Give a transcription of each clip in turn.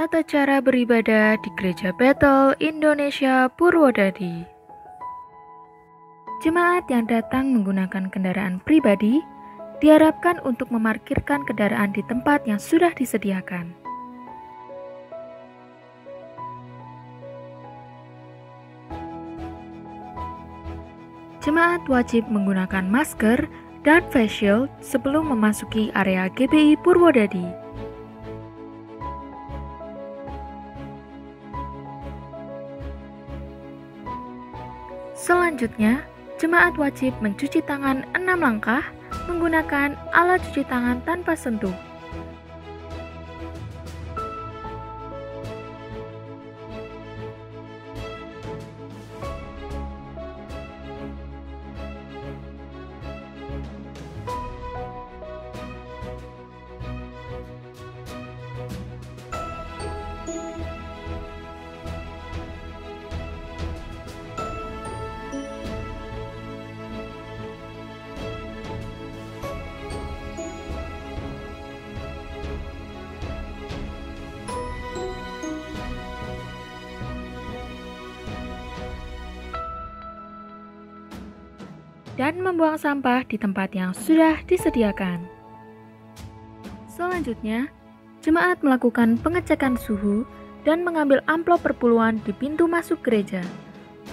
tata cara beribadah di Gereja Bethel Indonesia Purwodadi. Jemaat yang datang menggunakan kendaraan pribadi diharapkan untuk memarkirkan kendaraan di tempat yang sudah disediakan. Jemaat wajib menggunakan masker dan face shield sebelum memasuki area GBI Purwodadi. Selanjutnya, jemaat wajib mencuci tangan 6 langkah menggunakan alat cuci tangan tanpa sentuh. Dan membuang sampah di tempat yang sudah disediakan. Selanjutnya, jemaat melakukan pengecekan suhu dan mengambil amplop perpuluhan di pintu masuk gereja.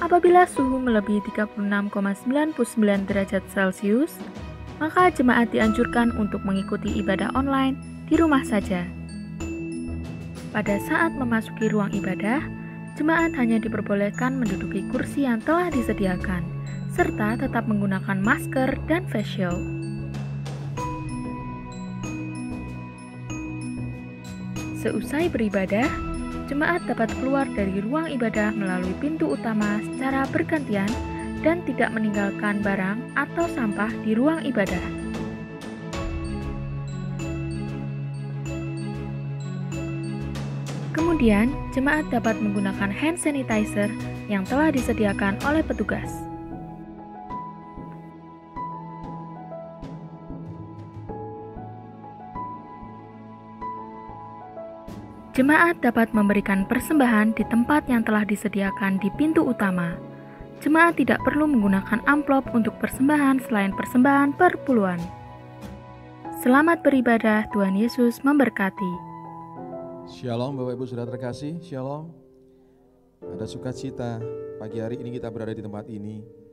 Apabila suhu melebihi 36,99 derajat Celcius, maka jemaat dianjurkan untuk mengikuti ibadah online di rumah saja. Pada saat memasuki ruang ibadah, jemaat hanya diperbolehkan menduduki kursi yang telah disediakan, serta tetap menggunakan masker dan face shield. Seusai beribadah, jemaat dapat keluar dari ruang ibadah melalui pintu utama secara bergantian dan tidak meninggalkan barang atau sampah di ruang ibadah. Kemudian, jemaat dapat menggunakan hand sanitizer yang telah disediakan oleh petugas. Jemaat dapat memberikan persembahan di tempat yang telah disediakan di pintu utama. Jemaat tidak perlu menggunakan amplop untuk persembahan selain persembahan perpuluhan. Selamat beribadah, Tuhan Yesus memberkati. Shalom Bapak Ibu Saudara terkasih, Shalom. Ada sukacita, pagi hari ini kita berada di tempat ini.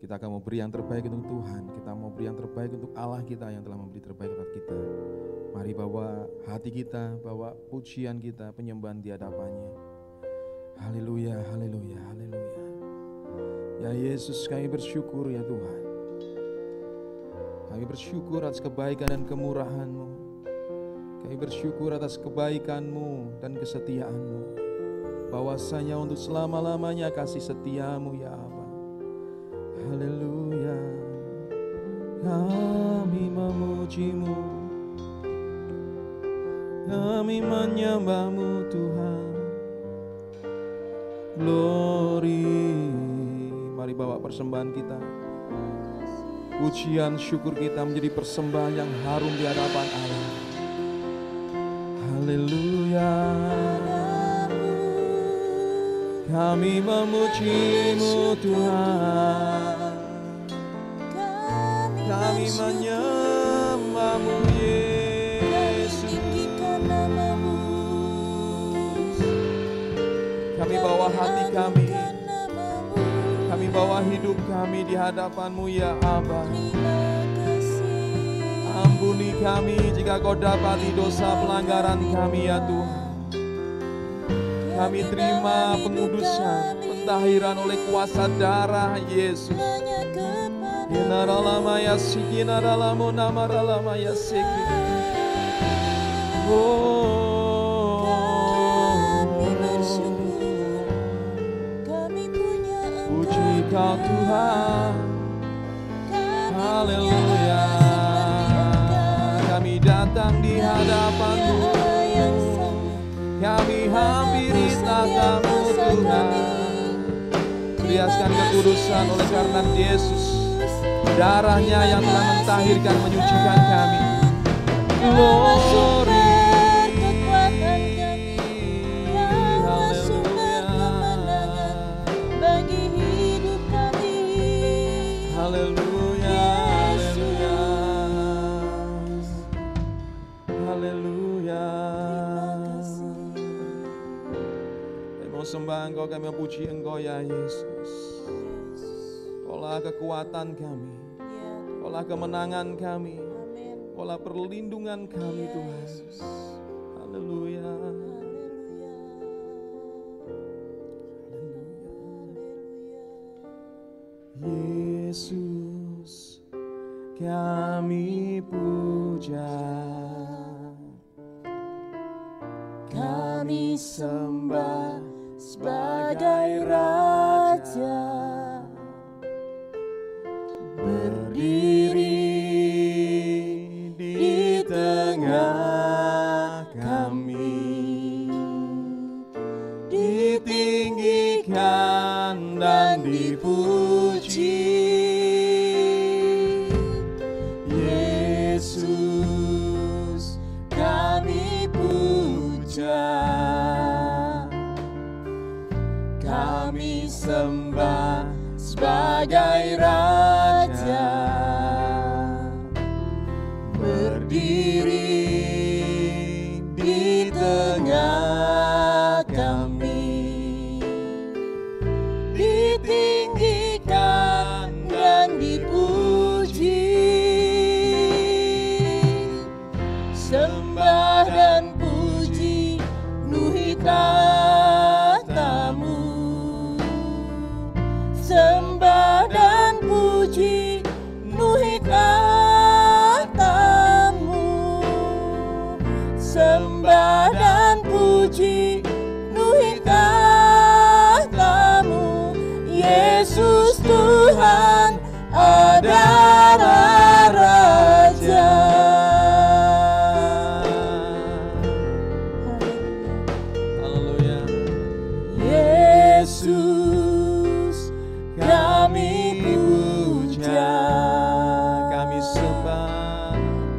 Kita akan memberi yang terbaik untuk Tuhan. Kita mau beri yang terbaik untuk Allah kita yang telah memberi terbaik untuk kita. Mari bawa hati kita, bawa pujian kita, penyembahan di hadapannya. Haleluya, haleluya, haleluya. Ya Yesus, kami bersyukur ya Tuhan. Kami bersyukur atas kebaikan dan kemurahan-Mu. Kami bersyukur atas kebaikan-Mu dan kesetiaan-Mu. Bahwasanya untuk selama-lamanya kasih setia-Mu ya Allah. Haleluya. Kami memuji-Mu. Kami menyembah-Mu Tuhan. Glory. Mari bawa persembahan kita. Pujian syukur kita menjadi persembahan yang harum di hadapan Allah. Haleluya. Kami memuji-Mu Tuhan. Kami menyembah-Mu Yesus. Kami bawa hati kami, kami bawa hidup kami di hadapan-Mu ya Aba. Ampuni kami jika Kau dapati dosa pelanggaran kami ya Tuhan. Kami terima pengudusan, pentahiran oleh kuasa darah Yesus. Inaralamaya siki, inaralamu namaralamaya siki. Kau Tuhan, haleluya. Kami datang di hadapan-Mu, kami hampiri tahta-Mu Tuhan. Riaskan kekudusan oleh karena Yesus, darahnya yang telah mentahirkan, menyucikan kami. Glory. Haleluya. Kami mau sembah Engkau, kami mau puji Engkau ya Yesus. Engkaulah kekuatan kami, Engkaulah kemenangan kami, Engkaulah perlindungan kami Tuhan. Haleluya. Yesus kami puja, kami sembah sebagai Raja, berdiri di tengah kami, ditinggikan dan dipuji. Yesus kami puja, kami sembah sebagai Raja, berdiri di tengah kami, ditinggikan dan dipuji. Sembah dan puji penuhi tahta-Mu. Sembah dan puji penuhi tahta-Mu. Sembah dan puji penuhi tahta-Mu. Yesus Tuhan adalah Raja. Yesus kami puja,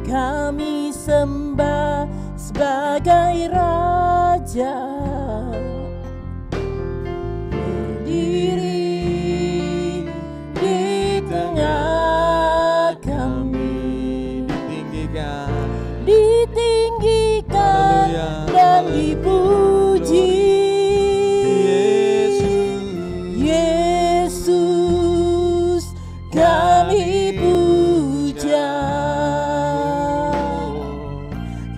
kami sembah sebagai Raja, berdiri di tengah kami, ditinggikan dan dipuji. Yesus kami puja,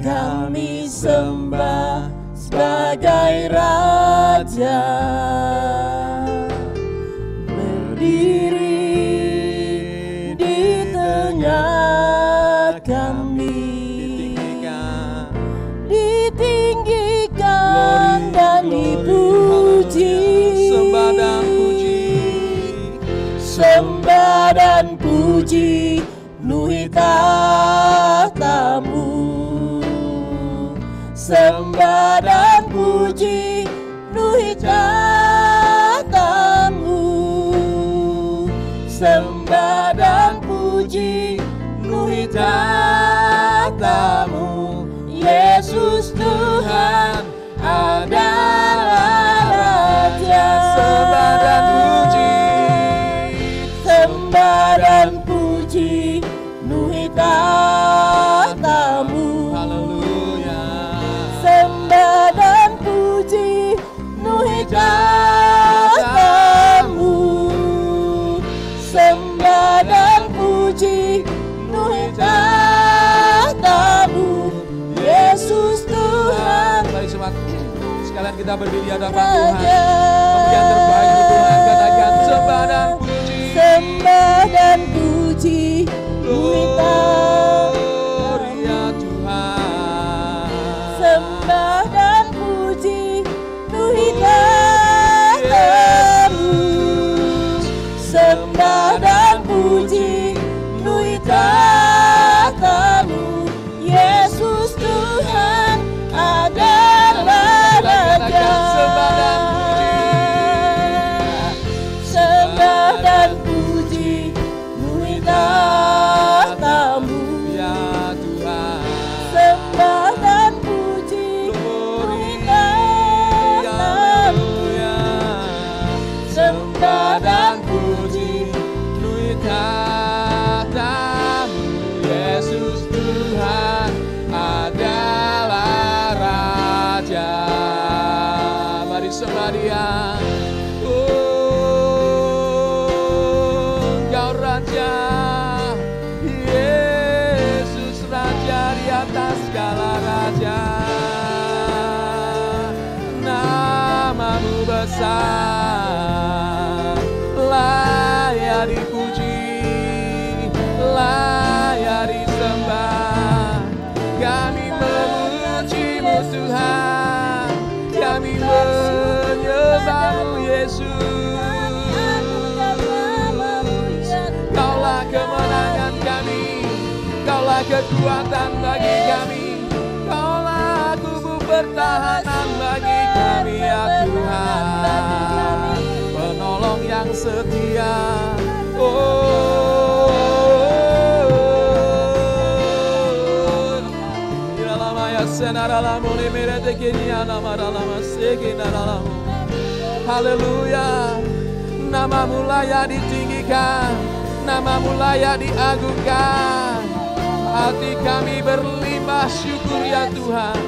kami sembah sebagai Raja, berdiri di tengah kami, ditinggikan dan dipuji. Sembah dan puji penuhi tahta-Mu. Sembah dan puji penuhi tahta-Mu. Sembah dan puji penuhi tahta-Mu. Yesus Tuhan adalah Raja. Sembah dan puji, sembah dan puji penuhi tahta-Mu. Haleluya. Sembah dan puji penuhi tahta-Mu. Sembah dan puji penuhi tahta-Mu. Yesus Tuhan. Mari sekalian kita berdiri di hadapan Tuhan. Pemberian terbaik untuk Tuhan, katakan sembah dan puji. Sembah dan puji penuhi tahta-Mu. Sembah dan puji penuhi tahta-Mu. Sembah dan puji penuhi tahta-Mu. Yesus Tuhan adalah Raja. Sembah dan puji penuhi tahta-Mu. Ya Tuhan. Sembah dan puji Dia. Engkau Raja, Yesus Raja di atas segala raja. Namamu besar, layak dipuji, layak disembah. Kami memuji-Mu Tuhan, kami menyembah-Mu Yesus. Kaulah kemenangan kami, Kaulah kekuatan bagi kami, Kaulah tubuh pertahanan bagi kami ya Tuhan, penolong yang setia. Haleluya, Namamu layak ditinggikan, Namamu layak diagungkan. Hati kami berlimpah syukur ya Tuhan.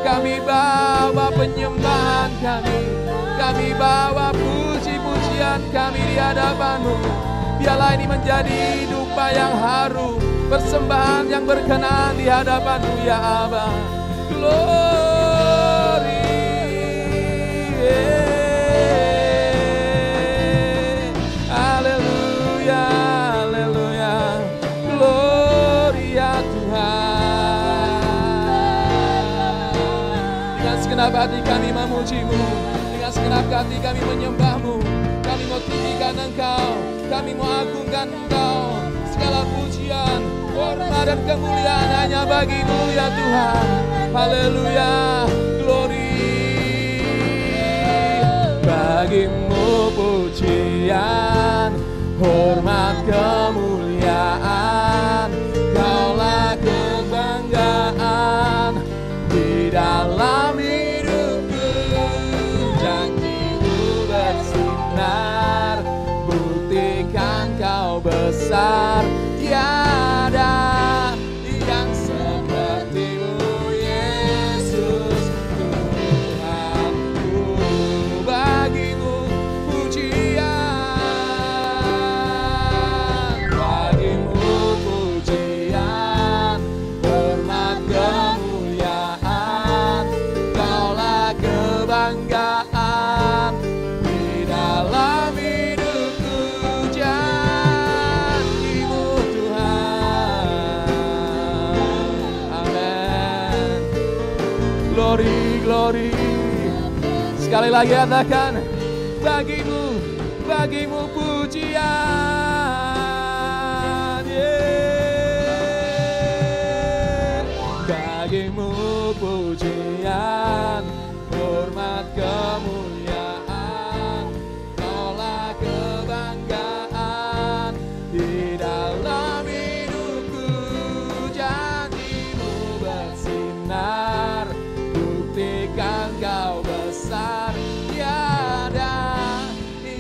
Kami bawa penyembahan kami bawa puji-pujian kami di hadapan-Mu. Biarlah ini menjadi dupa yang harum, persembahan yang berkenan di hadapan-Mu ya Aba. Glory, haleluya, haleluya, glory ya Tuhan. Dengan segenap hati kami memuji-Mu, dengan segenap hati kami menyembah-Mu. Kami mau tinggikan Engkau, kami mau agungkan Engkau. Segala pujian, hormat dan kemuliaan hanya bagi-Mu ya Tuhan. Haleluya, glory. Bagi-Mu pujian, hormat, kemuliaan. Kaulah kebanggaan di dalam hidupku. Janji-Mu bersinar, buktikan Kau besar. Tiada yang seperti-Mu Yesus Tuhanku. Bagi-Mu pujian, bagi-Mu pujian, hormat, kemuliaan. Kaulah kebanggaan di dalam hidupku. Janji-Mu Tuhan. Amin. Glory, glory. Sekali lagi katakan, bagi-Mu pujian, yeah. Bagi-Mu pujian, hormat, kemuliaan. Kaulah kebanggaan di dalam hidupku. Janji-Mu bersinar, buktikan Kau besar. Tiada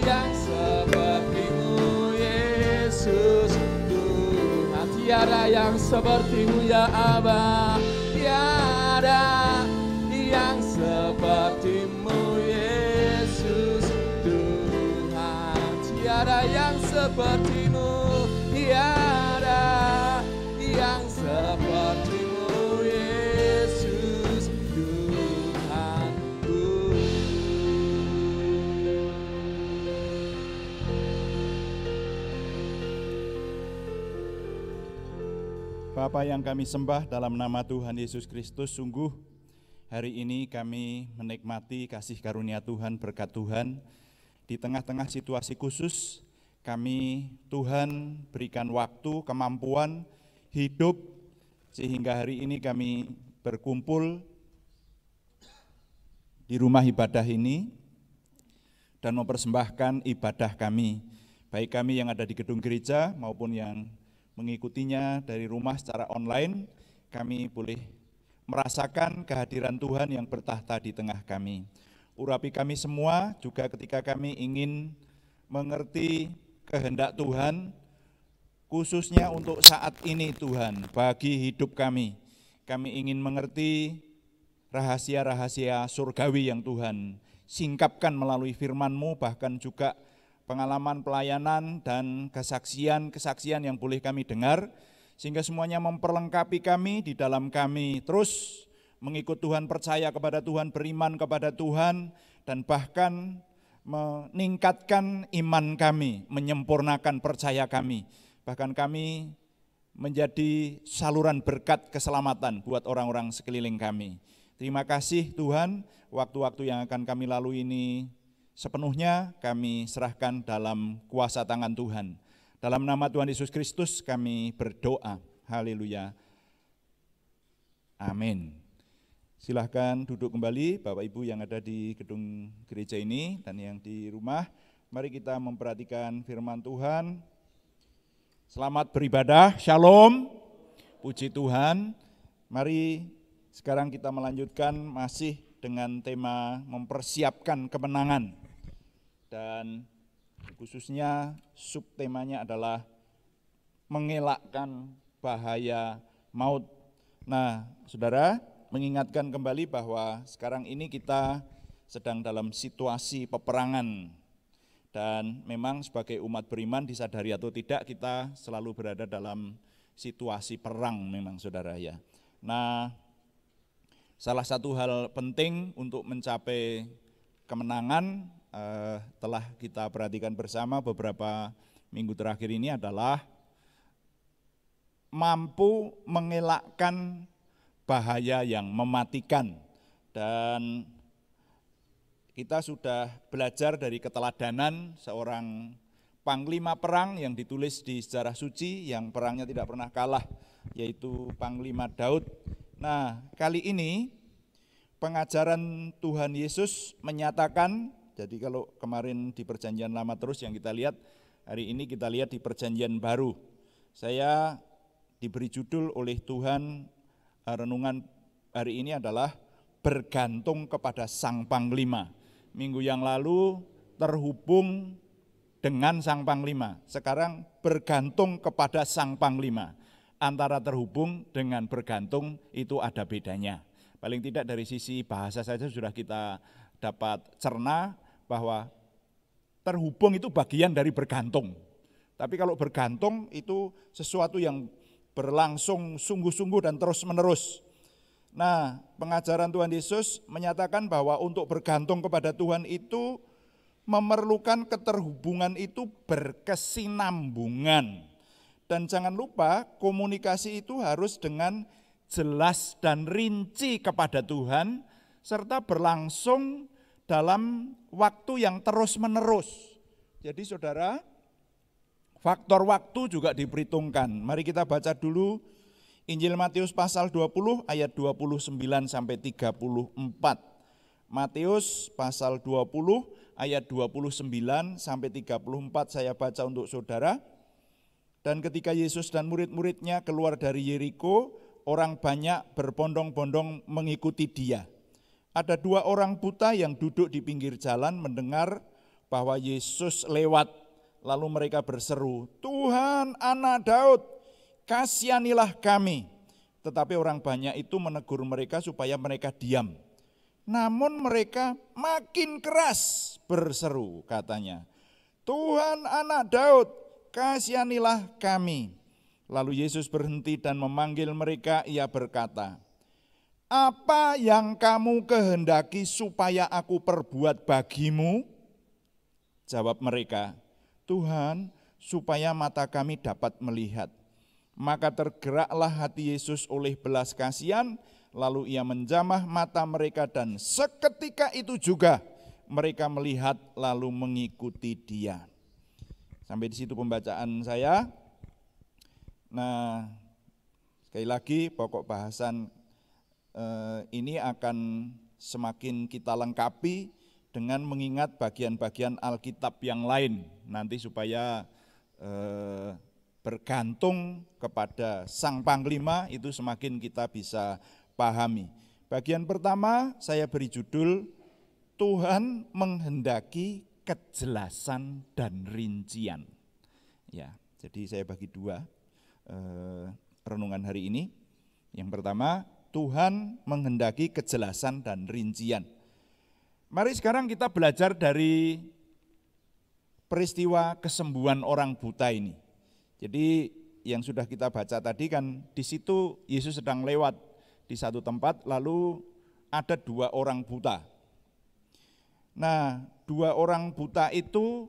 yang seperti-Mu Yesus Tuhan. Tiada yang seperti-Mu ya Aba. Tiada yang seperti-Mu Yesus Tuhan. Tiada yang seperti-Mu, tiada yang seperti-Mu Yesus Tuhanku. Bapa yang kami sembah dalam nama Tuhan Yesus Kristus, sungguh hari ini kami menikmati kasih karunia Tuhan, berkat Tuhan. Di tengah-tengah situasi khusus, kami Tuhan berikan waktu, kemampuan, hidup, sehingga hari ini kami berkumpul di rumah ibadah ini dan mempersembahkan ibadah kami, baik kami yang ada di gedung gereja maupun yang mengikutinya dari rumah secara online. Kami boleh merasakan kehadiran Tuhan yang bertahta di tengah kami. Urapi kami semua juga ketika kami ingin mengerti kehendak Tuhan, khususnya untuk saat ini Tuhan, bagi hidup kami. Kami ingin mengerti rahasia-rahasia surgawi yang Tuhan singkapkan melalui firman-Mu, bahkan juga pengalaman pelayanan dan kesaksian yang boleh kami dengar, sehingga semuanya memperlengkapi kami di dalam kami terus mengikut Tuhan, percaya kepada Tuhan, beriman kepada Tuhan, dan bahkan meningkatkan iman kami, menyempurnakan percaya kami. Bahkan kami menjadi saluran berkat keselamatan buat orang-orang sekeliling kami. Terima kasih Tuhan, waktu-waktu yang akan kami lalui ini sepenuhnya kami serahkan dalam kuasa tangan Tuhan. Dalam nama Tuhan Yesus Kristus kami berdoa. Haleluya. Amin. Silahkan duduk kembali Bapak Ibu yang ada di gedung gereja ini dan yang di rumah. Mari kita memperhatikan firman Tuhan. Selamat beribadah, shalom, puji Tuhan. Mari sekarang kita melanjutkan masih dengan tema mempersiapkan kemenangan. Dan khususnya subtemanya adalah mengelakkan bahaya maut. Nah, saudara, mengingatkan kembali bahwa sekarang ini kita sedang dalam situasi peperangan. Dan memang sebagai umat beriman disadari atau tidak kita selalu berada dalam situasi perang memang saudara ya. Nah, salah satu hal penting untuk mencapai kemenangan telah kita perhatikan bersama beberapa minggu terakhir ini adalah mampu mengelakkan bahaya yang mematikan. Dan kita sudah belajar dari keteladanan seorang panglima perang yang ditulis di sejarah suci yang perangnya tidak pernah kalah, yaitu Panglima Daud. Nah, kali ini pengajaran Tuhan Yesus menyatakan, jadi kalau kemarin di perjanjian lama terus yang kita lihat, hari ini kita lihat di perjanjian baru. Saya diberi judul oleh Tuhan, renungan hari ini adalah bergantung kepada Sang Panglima. Minggu yang lalu terhubung dengan Sang Panglima, sekarang bergantung kepada Sang Panglima. Antara terhubung dengan bergantung itu ada bedanya. Paling tidak dari sisi bahasa saja sudah kita dapat cerna bahwa terhubung itu bagian dari bergantung. Tapi kalau bergantung itu sesuatu yang berlangsung sungguh-sungguh dan terus-menerus. Nah, pengajaran Tuhan Yesus menyatakan bahwa untuk bergantung kepada Tuhan itu memerlukan keterhubungan itu berkesinambungan. Dan jangan lupa komunikasi itu harus dengan jelas dan rinci kepada Tuhan serta berlangsung dalam waktu yang terus-menerus. Jadi saudara, faktor waktu juga diperhitungkan. Mari kita baca dulu Injil Matius pasal 20 ayat 29 sampai 34. Matius pasal 20 ayat 29 sampai 34 saya baca untuk saudara. Dan ketika Yesus dan murid-muridnya keluar dari Yeriko, orang banyak berbondong-bondong mengikuti dia. Ada dua orang buta yang duduk di pinggir jalan mendengar bahwa Yesus lewat. Lalu mereka berseru, "Tuhan, Anak Daud, kasihanilah kami." Tetapi orang banyak itu menegur mereka supaya mereka diam. Namun mereka makin keras berseru, katanya, "Tuhan, Anak Daud, kasihanilah kami." Lalu Yesus berhenti dan memanggil mereka, ia berkata, "Apa yang kamu kehendaki supaya aku perbuat bagimu?" Jawab mereka, "Tuhan, supaya mata kami dapat melihat." Maka tergeraklah hati Yesus oleh belas kasihan, lalu ia menjamah mata mereka dan seketika itu juga mereka melihat lalu mengikuti dia. Sampai di situ pembacaan saya. Nah, sekali lagi pokok bahasan ini akan semakin kita lengkapi dengan mengingat bagian-bagian Alkitab yang lain nanti supaya bergantung kepada Sang Panglima itu semakin kita bisa pahami. Bagian pertama saya beri judul Tuhan menghendaki kejelasan dan rincian. Ya, jadi saya bagi dua renungan hari ini. Yang pertama, Tuhan menghendaki kejelasan dan rincian. Mari sekarang kita belajar dari peristiwa kesembuhan orang buta ini. Jadi yang sudah kita baca tadi kan, di situ Yesus sedang lewat di satu tempat, lalu ada 2 orang buta. Nah, 2 orang buta itu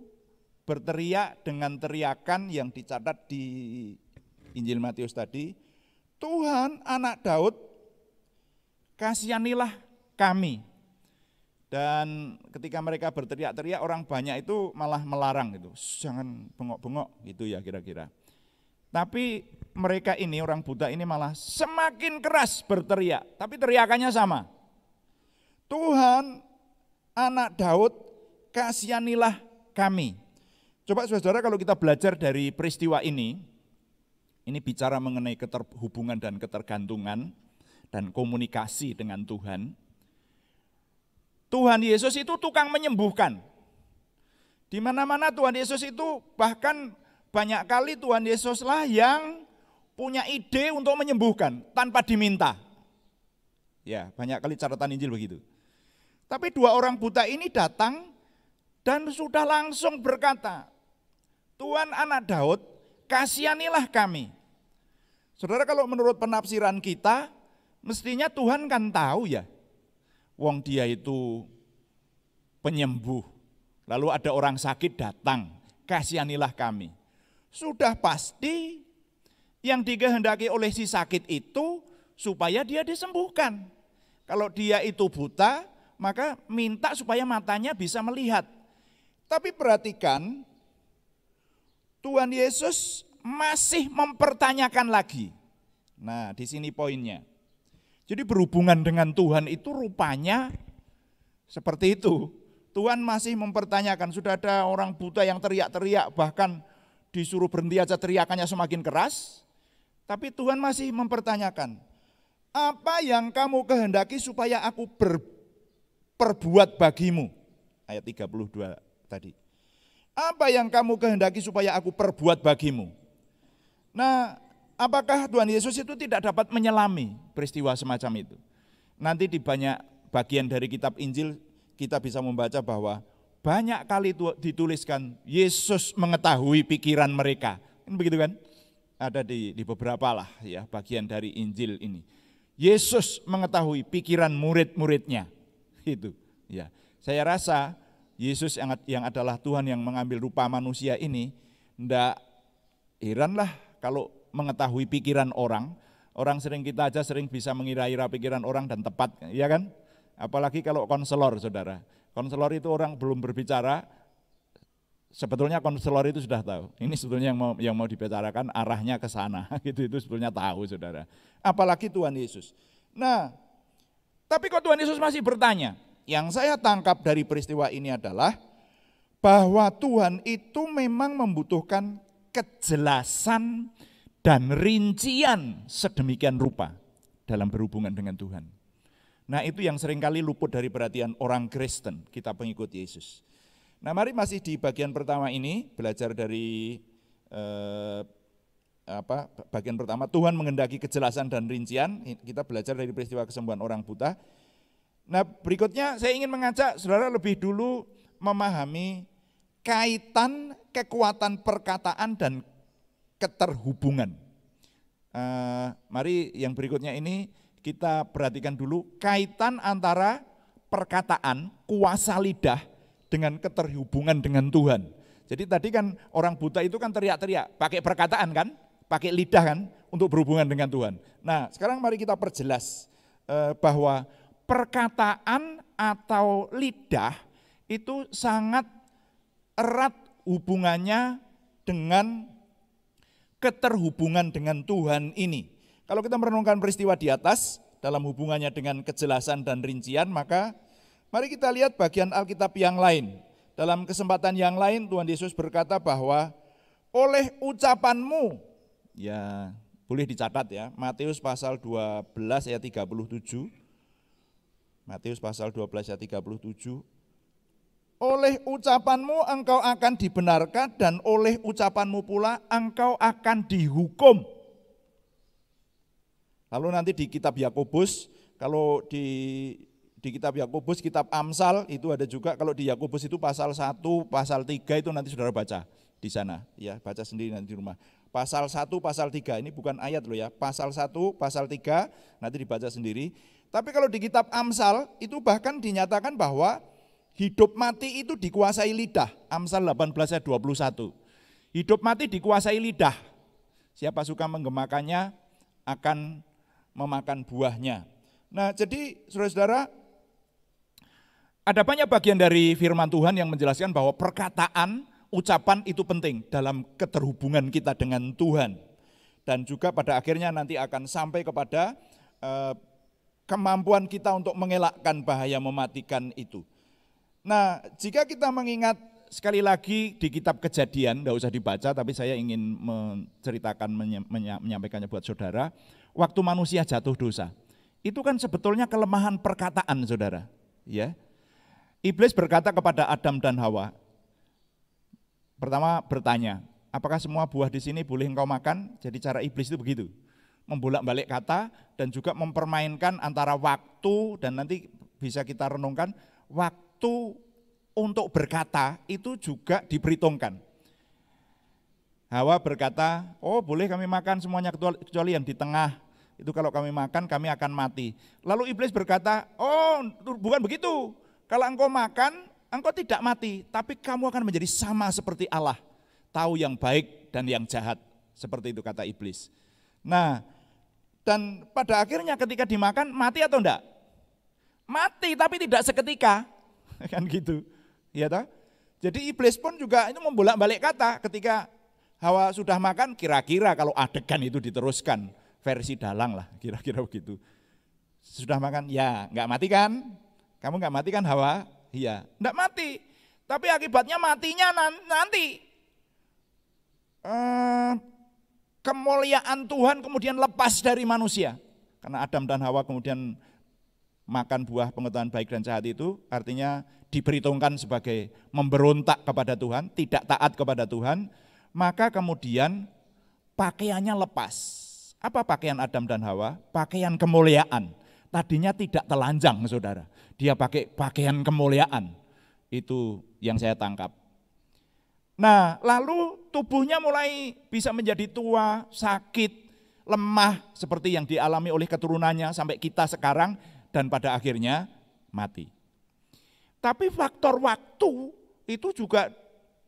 berteriak dengan teriakan yang dicatat di Injil Matius tadi, Tuhan anak Daud, kasihanilah kami. Dan ketika mereka berteriak-teriak, orang banyak itu malah melarang gitu, jangan bengok-bengok gitu ya kira-kira. Tapi mereka ini, orang buta ini malah semakin keras berteriak, tapi teriakannya sama. Tuhan anak Daud, kasihanilah kami. Coba saudara kalau kita belajar dari peristiwa ini bicara mengenai keterhubungan dan ketergantungan dan komunikasi dengan Tuhan. Tuhan Yesus itu tukang menyembuhkan. Di mana-mana Tuhan Yesus itu, bahkan banyak kali Tuhan Yesuslah yang punya ide untuk menyembuhkan tanpa diminta. Ya, banyak kali catatan Injil begitu. Tapi 2 orang buta ini datang dan sudah langsung berkata, Tuhan anak Daud, kasihanilah kami. Saudara, kalau menurut penafsiran kita, mestinya Tuhan kan tahu ya, wong dia itu penyembuh, lalu ada orang sakit datang, kasihanilah kami. Sudah pasti yang dikehendaki oleh si sakit itu supaya dia disembuhkan. Kalau dia itu buta, maka minta supaya matanya bisa melihat. Tapi perhatikan, Tuhan Yesus masih mempertanyakan lagi. Nah, di sini poinnya. Jadi berhubungan dengan Tuhan itu rupanya seperti itu. Tuhan masih mempertanyakan, sudah ada orang buta yang teriak-teriak, bahkan disuruh berhenti aja teriakannya semakin keras. Tapi Tuhan masih mempertanyakan, apa yang kamu kehendaki supaya aku perbuat bagimu? Ayat 32 tadi. Apa yang kamu kehendaki supaya aku perbuat bagimu? Nah, apakah Tuhan Yesus itu tidak dapat menyelami peristiwa semacam itu? Nanti di banyak bagian dari kitab Injil kita bisa membaca bahwa banyak kali dituliskan Yesus mengetahui pikiran mereka. Begitu kan? Ada di beberapa lah ya bagian dari Injil ini. Yesus mengetahui pikiran murid-muridnya. Itu ya. Saya rasa Yesus yang adalah Tuhan yang mengambil rupa manusia ini, enggak heranlah kalau mengetahui pikiran orang. Orang kita aja sering bisa mengira-ira pikiran orang dan tepat, ya kan? Apalagi kalau konselor, saudara. Konselor itu orang belum berbicara, sebetulnya konselor itu sudah tahu. Ini sebetulnya yang mau dibicarakan arahnya ke sana, gitu itu sebetulnya tahu, saudara. Apalagi Tuhan Yesus. Nah, tapi kok Tuhan Yesus masih bertanya? Yang saya tangkap dari peristiwa ini adalah bahwa Tuhan itu memang membutuhkan kejelasan dan rincian sedemikian rupa dalam berhubungan dengan Tuhan. Nah, itu yang seringkali luput dari perhatian orang Kristen, kita pengikut Yesus. Nah, mari masih di bagian pertama ini belajar dari bagian pertama, Tuhan menghendaki kejelasan dan rincian. Kita belajar dari peristiwa kesembuhan orang buta. Nah, berikutnya saya ingin mengajak saudara lebih dulu memahami kaitan kekuatan perkataan dan keterhubungan. Mari yang berikutnya ini kita perhatikan dulu kaitan antara perkataan, kuasa lidah dengan keterhubungan dengan Tuhan. Jadi tadi kan orang buta itu kan teriak-teriak, pakai perkataan kan, pakai lidah kan untuk berhubungan dengan Tuhan. Nah, sekarang mari kita perjelas bahwa perkataan atau lidah itu sangat erat hubungannya dengan keterhubungan dengan Tuhan ini. Kalau kita merenungkan peristiwa di atas dalam hubungannya dengan kejelasan dan rincian, maka mari kita lihat bagian Alkitab yang lain. Dalam kesempatan yang lain Tuhan Yesus berkata bahwa oleh ucapanmu, ya boleh dicatat ya, Matius pasal 12 ayat 37. Matius pasal 12 ayat 37. Oleh ucapanmu engkau akan dibenarkan dan oleh ucapanmu pula engkau akan dihukum. Lalu nanti di kitab Yakobus, kalau di kitab Yakobus, kitab Amsal itu ada juga. Kalau di Yakobus itu pasal 1, pasal 3 itu nanti saudara baca di sana, ya baca sendiri nanti di rumah. Pasal 1, pasal 3, ini bukan ayat loh ya, pasal 1, pasal 3 nanti dibaca sendiri. Tapi kalau di kitab Amsal itu bahkan dinyatakan bahwa hidup mati itu dikuasai lidah. Amsal 18 ayat 21. Hidup mati dikuasai lidah. Siapa suka menggemakannya akan memakan buahnya. Nah, jadi saudara-saudara, ada banyak bagian dari firman Tuhan yang menjelaskan bahwa perkataan, ucapan itu penting dalam keterhubungan kita dengan Tuhan. Dan juga pada akhirnya nanti akan sampai kepada kemampuan kita untuk mengelakkan bahaya mematikan itu. Nah, jika kita mengingat sekali lagi di kitab Kejadian, tidak usah dibaca, tapi saya ingin menceritakan, menyampaikannya buat saudara. Waktu manusia jatuh dosa, itu kan sebetulnya kelemahan perkataan, saudara. Ya, Iblis berkata kepada Adam dan Hawa. Pertama bertanya, apakah semua buah di sini boleh engkau makan? Jadi cara iblis itu begitu, membolak-balik kata dan juga mempermainkan antara waktu, dan nanti bisa kita renungkan waktu untuk berkata itu juga diperhitungkan. Hawa berkata, oh boleh kami makan semuanya kecuali yang di tengah, itu kalau kami makan kami akan mati. Lalu iblis berkata, oh bukan begitu, kalau engkau makan engkau tidak mati, tapi kamu akan menjadi sama seperti Allah, tahu yang baik dan yang jahat, seperti itu kata iblis. Nah, dan pada akhirnya ketika dimakan mati atau enggak? Mati, tapi tidak seketika, kan gitu. Ya toh? Jadi iblis pun juga itu membolak-balik kata ketika Hawa sudah makan, kira-kira kalau adegan itu diteruskan, versi dalang lah, kira-kira begitu. Sudah makan, ya enggak mati kan? Kamu enggak mati kan Hawa? Iya, enggak mati. Tapi akibatnya matinya nanti. Kemuliaan Tuhan kemudian lepas dari manusia. Karena Adam dan Hawa kemudian makan buah pengetahuan baik dan jahat itu, artinya diperhitungkan sebagai memberontak kepada Tuhan, tidak taat kepada Tuhan, maka kemudian pakaiannya lepas. Apa pakaian Adam dan Hawa? Pakaian kemuliaan. Tadinya tidak telanjang, saudara. Dia pakai pakaian kemuliaan. Itu yang saya tangkap. Nah, lalu tubuhnya mulai bisa menjadi tua, sakit, lemah, seperti yang dialami oleh keturunannya sampai kita sekarang, dan pada akhirnya mati. Tapi faktor waktu itu juga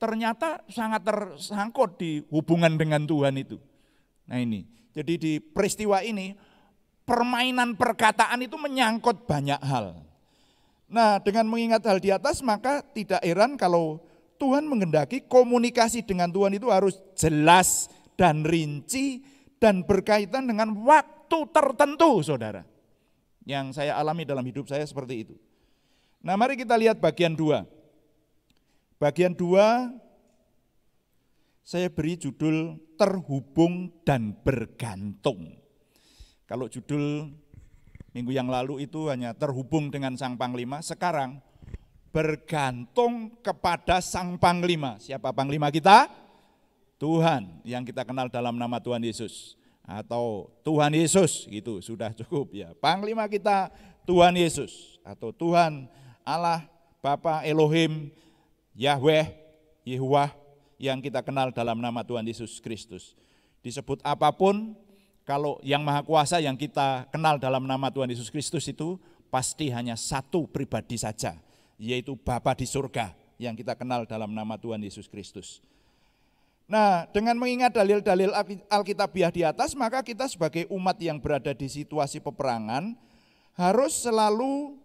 ternyata sangat tersangkut di hubungan dengan Tuhan itu. Nah ini, jadi di peristiwa ini permainan perkataan itu menyangkut banyak hal. Nah, dengan mengingat hal di atas, maka tidak heran kalau Tuhan menghendaki komunikasi dengan Tuhan itu harus jelas dan rinci dan berkaitan dengan waktu tertentu, saudara. Yang saya alami dalam hidup saya seperti itu. Nah, mari kita lihat bagian 2. Bagian 2 saya beri judul terhubung dan bergantung. Kalau judul minggu yang lalu itu hanya terhubung dengan Sang Panglima, sekarang bergantung kepada Sang Panglima. Siapa Panglima kita? Tuhan, yang kita kenal dalam nama Tuhan Yesus. Atau Tuhan Yesus, gitu sudah cukup ya. Panglima kita Tuhan Yesus, atau Tuhan Allah, Bapa, Elohim, Yahweh, Yehuwah, yang kita kenal dalam nama Tuhan Yesus Kristus. Disebut apapun, kalau yang Maha Kuasa yang kita kenal dalam nama Tuhan Yesus Kristus itu pasti hanya satu pribadi saja, yaitu Bapa di surga yang kita kenal dalam nama Tuhan Yesus Kristus. Nah, dengan mengingat dalil-dalil Alkitabiah di atas, maka kita sebagai umat yang berada di situasi peperangan harus selalu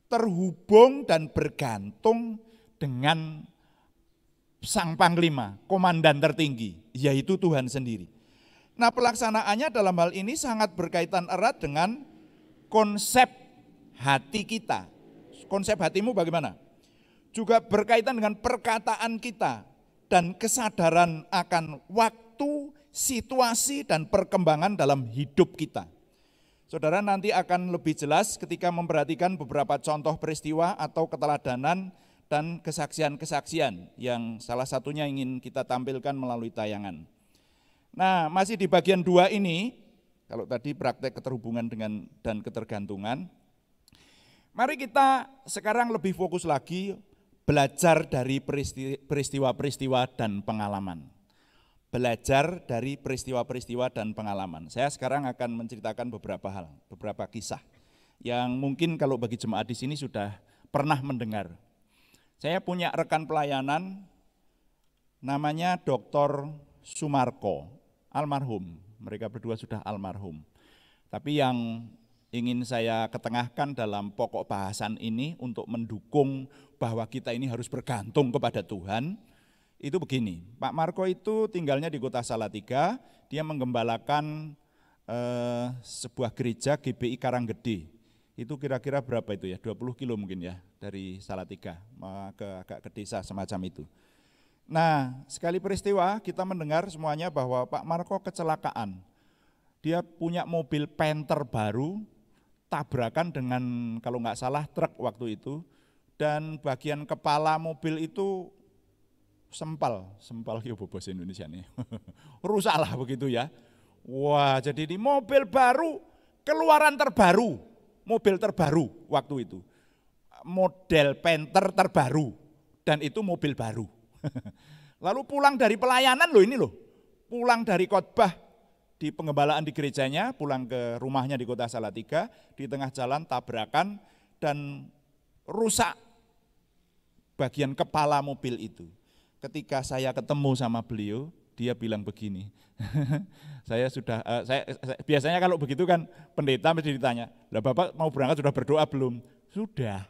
terhubung dan bergantung dengan Sang Panglima, komandan tertinggi, yaitu Tuhan sendiri. Nah, pelaksanaannya dalam hal ini sangat berkaitan erat dengan konsep hati kita. Konsep hatimu bagaimana? Juga berkaitan dengan perkataan kita dan kesadaran akan waktu, situasi, dan perkembangan dalam hidup kita. Saudara nanti akan lebih jelas ketika memperhatikan beberapa contoh peristiwa atau keteladanan dan kesaksian-kesaksian yang salah satunya ingin kita tampilkan melalui tayangan. Nah, masih di bagian 2 ini, kalau tadi praktek keterhubungan dengan dan ketergantungan, Mari kita sekarang lebih fokus lagi belajar dari peristiwa-peristiwa dan pengalaman. Belajar dari peristiwa-peristiwa dan pengalaman. Saya sekarang akan menceritakan beberapa hal, beberapa kisah yang mungkin kalau bagi jemaat di sini sudah pernah mendengar. Saya punya rekan pelayanan namanya Dr. Sumarko, almarhum. Mereka berdua sudah almarhum. Tapi yang ingin saya ketengahkan dalam pokok bahasan ini untuk mendukung bahwa kita ini harus bergantung kepada Tuhan, itu begini. Pak Marco itu tinggalnya di kota Salatiga, dia menggembalakan sebuah gereja GBI Karanggede. Itu kira-kira berapa itu ya, 20 kilo mungkin ya dari Salatiga agak ke desa semacam itu. Nah, sekali peristiwa kita mendengar semuanya bahwa Pak Marco kecelakaan. Dia punya mobil Panther baru, tabrakan dengan kalau nggak salah truk waktu itu, dan bagian kepala mobil itu sempal ya bahasa Indonesia nih, rusak lah begitu ya. Wah, jadi di mobil baru, keluaran terbaru, mobil terbaru waktu itu, model Panther terbaru, dan itu mobil baru. Lalu pulang dari pelayanan loh ini loh, pulang dari khotbah di pengembalaan di gerejanya, pulang ke rumahnya di kota Salatiga, di tengah jalan tabrakan dan rusak bagian kepala mobil itu. Ketika saya ketemu sama beliau, dia bilang begini, saya biasanya kalau begitu kan pendeta mesti ditanya, lah Bapak mau berangkat sudah berdoa belum? Sudah.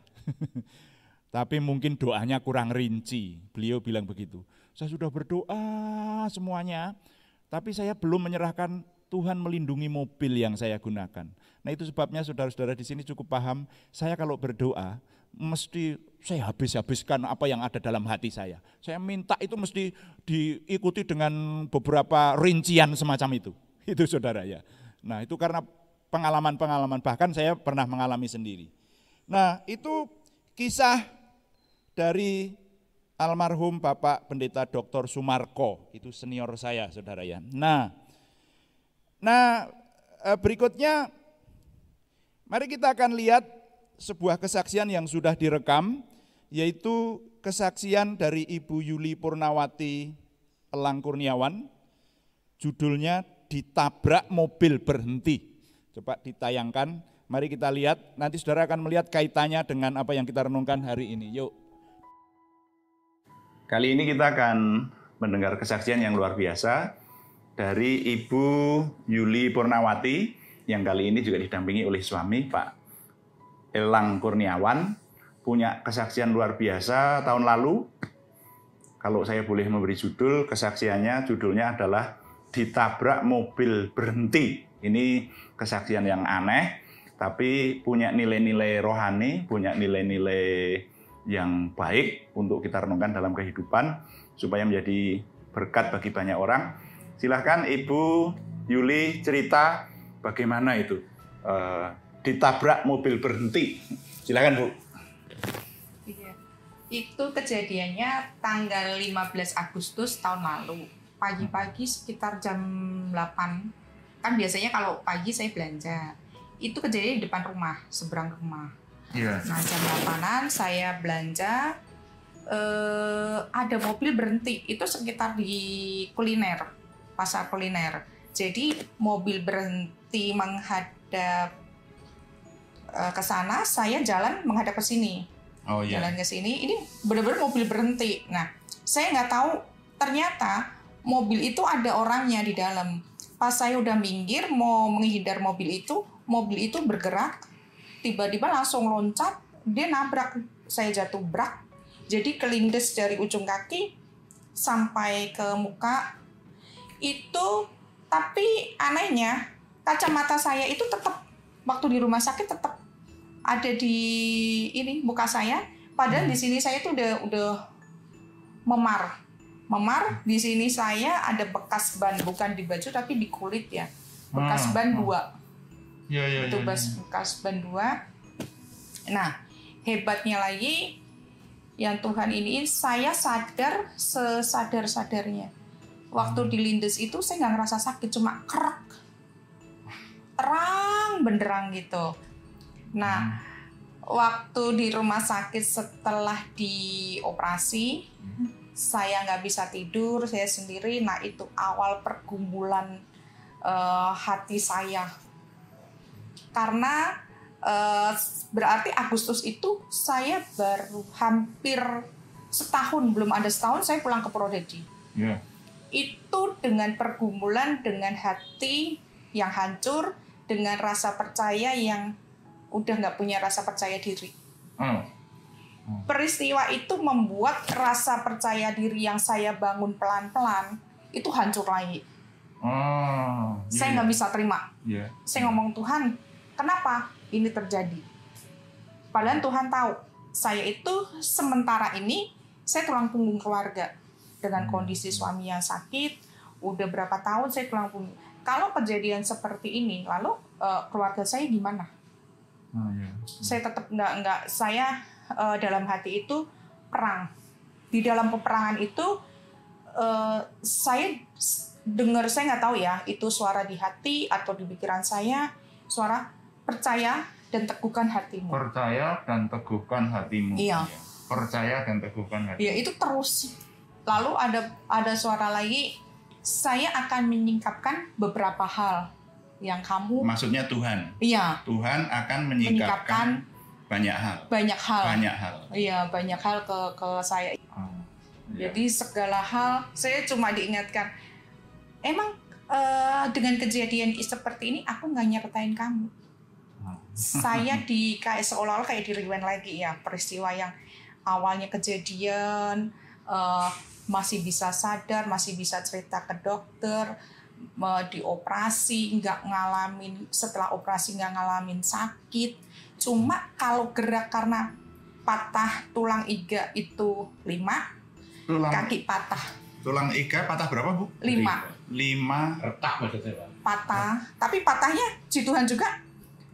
Tapi mungkin doanya kurang rinci. Beliau bilang begitu. Saya sudah berdoa semuanya, tapi saya belum menyerahkan Tuhan melindungi mobil yang saya gunakan. Nah itu sebabnya saudara-saudara di sini cukup paham, saya kalau berdoa, mesti saya habiskan apa yang ada dalam hati saya. Saya minta itu mesti diikuti dengan beberapa rincian semacam itu. Itu saudara ya. Nah itu karena pengalaman-pengalaman, bahkan saya pernah mengalami sendiri. Nah itu kisah dari almarhum Bapak Pendeta Dr. Sumarko, itu senior saya saudara ya. Nah berikutnya mari kita akan lihat sebuah kesaksian yang sudah direkam, yaitu kesaksian dari Ibu Yuli Purnawati Elang Kurniawan, judulnya Ditabrak Mobil Berhenti. Coba ditayangkan, mari kita lihat, nanti saudara akan melihat kaitannya dengan apa yang kita renungkan hari ini. Yuk. Kali ini kita akan mendengar kesaksian yang luar biasa dari Ibu Yuli Purnawati, yang kali ini juga didampingi oleh suami Pak Elang Kurniawan, punya kesaksian luar biasa tahun lalu. Kalau saya boleh memberi judul, kesaksiannya judulnya adalah Ditabrak Mobil Berhenti. Ini kesaksian yang aneh, tapi punya nilai-nilai rohani, punya nilai-nilai yang baik untuk kita renungkan dalam kehidupan, supaya menjadi berkat bagi banyak orang. Silahkan Ibu Yuli cerita bagaimana itu ditabrak mobil berhenti. Silakan Bu. Iya. Itu kejadiannya tanggal 15 Agustus tahun lalu. Pagi-pagi sekitar jam 8. Kan biasanya kalau pagi saya belanja. Itu kejadian di depan rumah, seberang rumah. Iya. Nah jam 8-an saya belanja, ada mobil berhenti. Itu sekitar di kuliner, pasar kuliner. Jadi mobil berhenti menghadap ke sana, saya jalan menghadap ke sini. Oh iya. Jalan ke sini, ini benar-benar mobil berhenti. Nah, saya nggak tahu ternyata mobil itu ada orangnya di dalam. Pas saya udah minggir mau menghindar mobil itu bergerak, tiba-tiba langsung loncat, dia nabrak, saya jatuh brak. Jadi kelindes dari ujung kaki sampai ke muka. Itu, tapi anehnya kacamata saya itu tetap waktu di rumah sakit tetap ada di ini muka saya, padahal di sini saya tuh udah memar di sini saya ada bekas ban, bukan di baju tapi di kulit ya, bekas ban 2. Itu bekas ban 2. Nah hebatnya lagi yang Tuhan ini, saya sadar sesadar-sadarnya waktu dilindes itu saya nggak ngerasa sakit, cuma kerak terang benderang gitu. Nah, waktu di rumah sakit setelah dioperasi, saya nggak bisa tidur, saya sendiri. Nah itu awal pergumulan hati saya. Karena berarti Agustus itu saya baru hampir setahun, belum ada setahun saya pulang ke Purwodadi. Ya. Itu dengan pergumulan, dengan hati yang hancur, dengan rasa percaya yang udah nggak punya rasa percaya diri. Peristiwa itu membuat rasa percaya diri yang saya bangun pelan-pelan itu hancur lagi. Saya nggak bisa terima. Saya ngomong, Tuhan, kenapa ini terjadi? Padahal Tuhan tahu saya itu sementara ini saya tulang punggung keluarga dengan kondisi suami yang sakit. Udah berapa tahun saya tulang punggung. Kalau kejadian seperti ini, lalu keluarga saya gimana? Saya tetap nggak. Saya dalam hati itu perang. Di dalam peperangan itu saya dengar, saya nggak tahu ya itu suara di hati atau di pikiran saya, suara percaya dan teguhkan hatimu. Percaya dan teguhkan hatimu. Iya. Percaya dan teguhkan hatimu. Iya, itu terus. Lalu ada suara lagi, saya akan menyingkapkan beberapa hal yang kamu. Maksudnya Tuhan. Iya. Tuhan akan menyingkapkan banyak hal. Banyak hal. Banyak hal. Iya, banyak hal ke saya. Jadi segala hal saya cuma diingatkan. Emang dengan kejadian seperti ini aku nggak nyertain kamu. Saya kayak seolah-olah kayak di rewind lagi ya, peristiwa yang awalnya kejadian, masih bisa sadar, masih bisa cerita ke dokter, dioperasi nggak ngalamin, setelah operasi nggak ngalamin sakit. Cuma kalau gerak karena patah tulang iga itu 5, kaki patah. Tulang iga patah berapa, Bu? 5. 5 retak maksudnya, Pak. Patah, tapi patahnya si Tuhan juga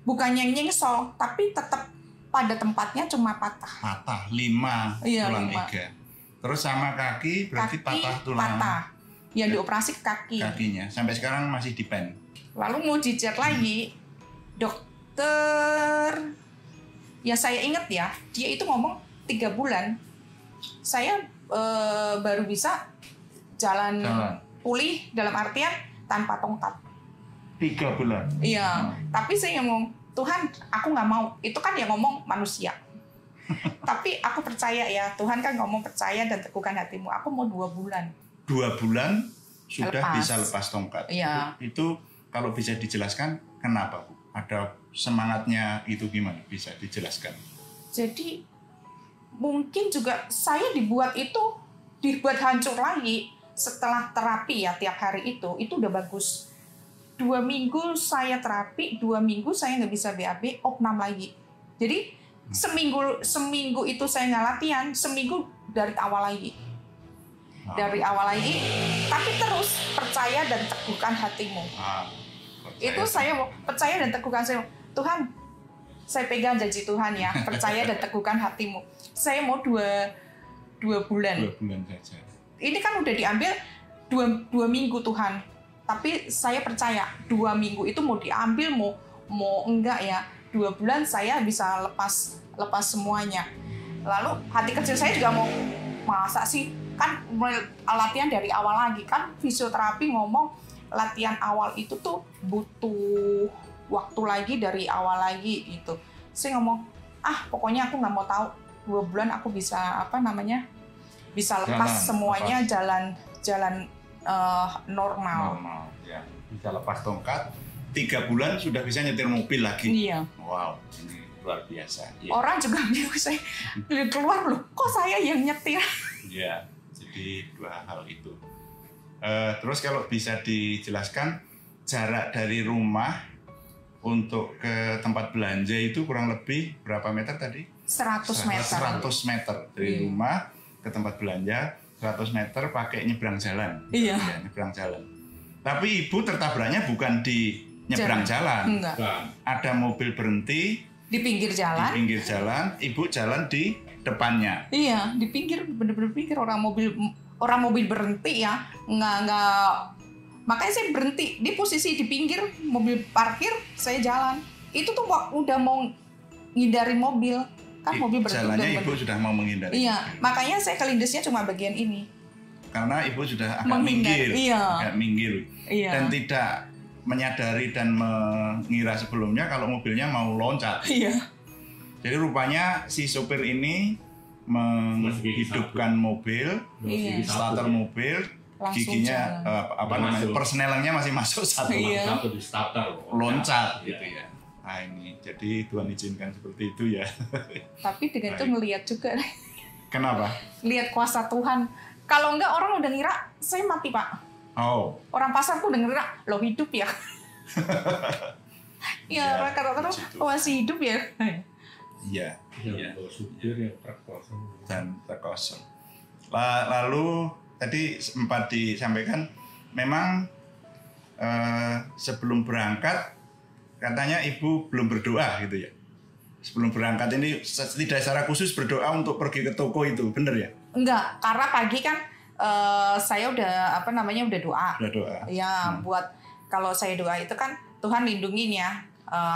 bukan yang nyengsol, tapi tetap pada tempatnya, cuma patah. Patah 5 Iya, tulang 5. iga. Terus sama kaki berarti patah tulang patah. Yang dioperasi ke kaki. kakinya. Sampai sekarang masih di pen. Lalu mau dicek lagi, dokter, ya saya ingat ya, dia itu ngomong 3 bulan. Saya baru bisa jalan pulih dalam artian tanpa tongkat. 3 bulan. Iya, tapi saya ngomong, Tuhan, aku nggak mau. Itu kan yang ngomong manusia. Tapi aku percaya ya, Tuhan kan ngomong percaya dan teguhkan hatimu. Aku mau 2 bulan. 2 bulan sudah Lepas. bisa lepas tongkat. Iya. Itu kalau bisa dijelaskan kenapa, Bu? Ada semangatnya itu gimana? Bisa dijelaskan? Jadi mungkin juga saya dibuat hancur lagi setelah terapi ya, tiap hari itu udah bagus. 2 minggu saya terapi, 2 minggu saya nggak bisa BAB, opnam lagi. Jadi seminggu itu saya nggak latihan, seminggu dari awal lagi. Dari awal lagi, tapi terus percaya dan teguhkan hatimu. Itu saya mau percaya dan teguhkan saya. Tuhan, saya pegang janji Tuhan ya, percaya dan teguhkan hatimu. Saya mau 2 bulan. 2 bulan saja. Ini kan udah diambil 2 minggu Tuhan. Tapi saya percaya 2 minggu itu mau diambil mau enggak ya, 2 bulan saya bisa lepas semuanya. Lalu hati kecil saya juga mau, masa sih, kan mulai latihan dari awal lagi, kan fisioterapi ngomong latihan awal itu tuh butuh waktu lagi dari awal lagi gitu. Saya ngomong, pokoknya aku nggak mau tahu, 2 bulan aku bisa bisa lepas semuanya, jalan normal ya. Bisa lepas tongkat. 3 bulan sudah bisa nyetir mobil lagi. Iya. Wow, ini luar biasa. Ya. Orang juga bilang saya keluar loh, kok saya yang nyetir? Ya, jadi 2 hal itu. Terus kalau bisa dijelaskan jarak dari rumah untuk ke tempat belanja itu kurang lebih berapa meter tadi? 100 meter. 100 meter dari rumah ke tempat belanja, 100 meter pakai nyebrang jalan. Iya. Ya, nyebrang jalan. Tapi ibu tertabraknya bukan di nyebrang jalan. Enggak. Ada mobil berhenti Di pinggir jalan. Di pinggir jalan, ibu jalan di depannya. Iya, di pinggir, bener-bener pinggir, orang mobil berhenti ya, nggak, makanya saya berhenti di posisi di pinggir, mobil parkir, saya jalan. Itu tuh udah mau ngindari mobil. Kan mobil jalannya Ibu sudah mau menghindari. Iya, makanya saya kelindesnya cuma bagian ini. Karena Ibu sudah agak minggir, agak minggir. Iya. Dan tidak menyadari dan mengira sebelumnya kalau mobilnya mau loncat. Iya. Jadi rupanya si sopir ini menghidupkan mobil, starter mobil, langsung giginya persnelangnya masih masuk satu, loncat gitu ya. Nah ini, jadi Tuhan izinkan seperti itu ya. Tapi dengan itu ngelihat juga. Kenapa? Lihat kuasa Tuhan. Kalau enggak orang udah ngira saya mati, Pak. Oh. Orang pasar tuh udah ngira lo hidup ya. Ya, orang kata-kata masih hidup ya. Iya. Dan terkosong. Lalu tadi sempat disampaikan, memang sebelum berangkat katanya Ibu belum berdoa gitu ya. Sebelum berangkat ini tidak secara khusus berdoa untuk pergi ke toko itu, benar ya? Enggak, karena pagi kan saya udah udah doa. Udah doa. Ya, buat kalau saya doa itu kan Tuhan lindungin ya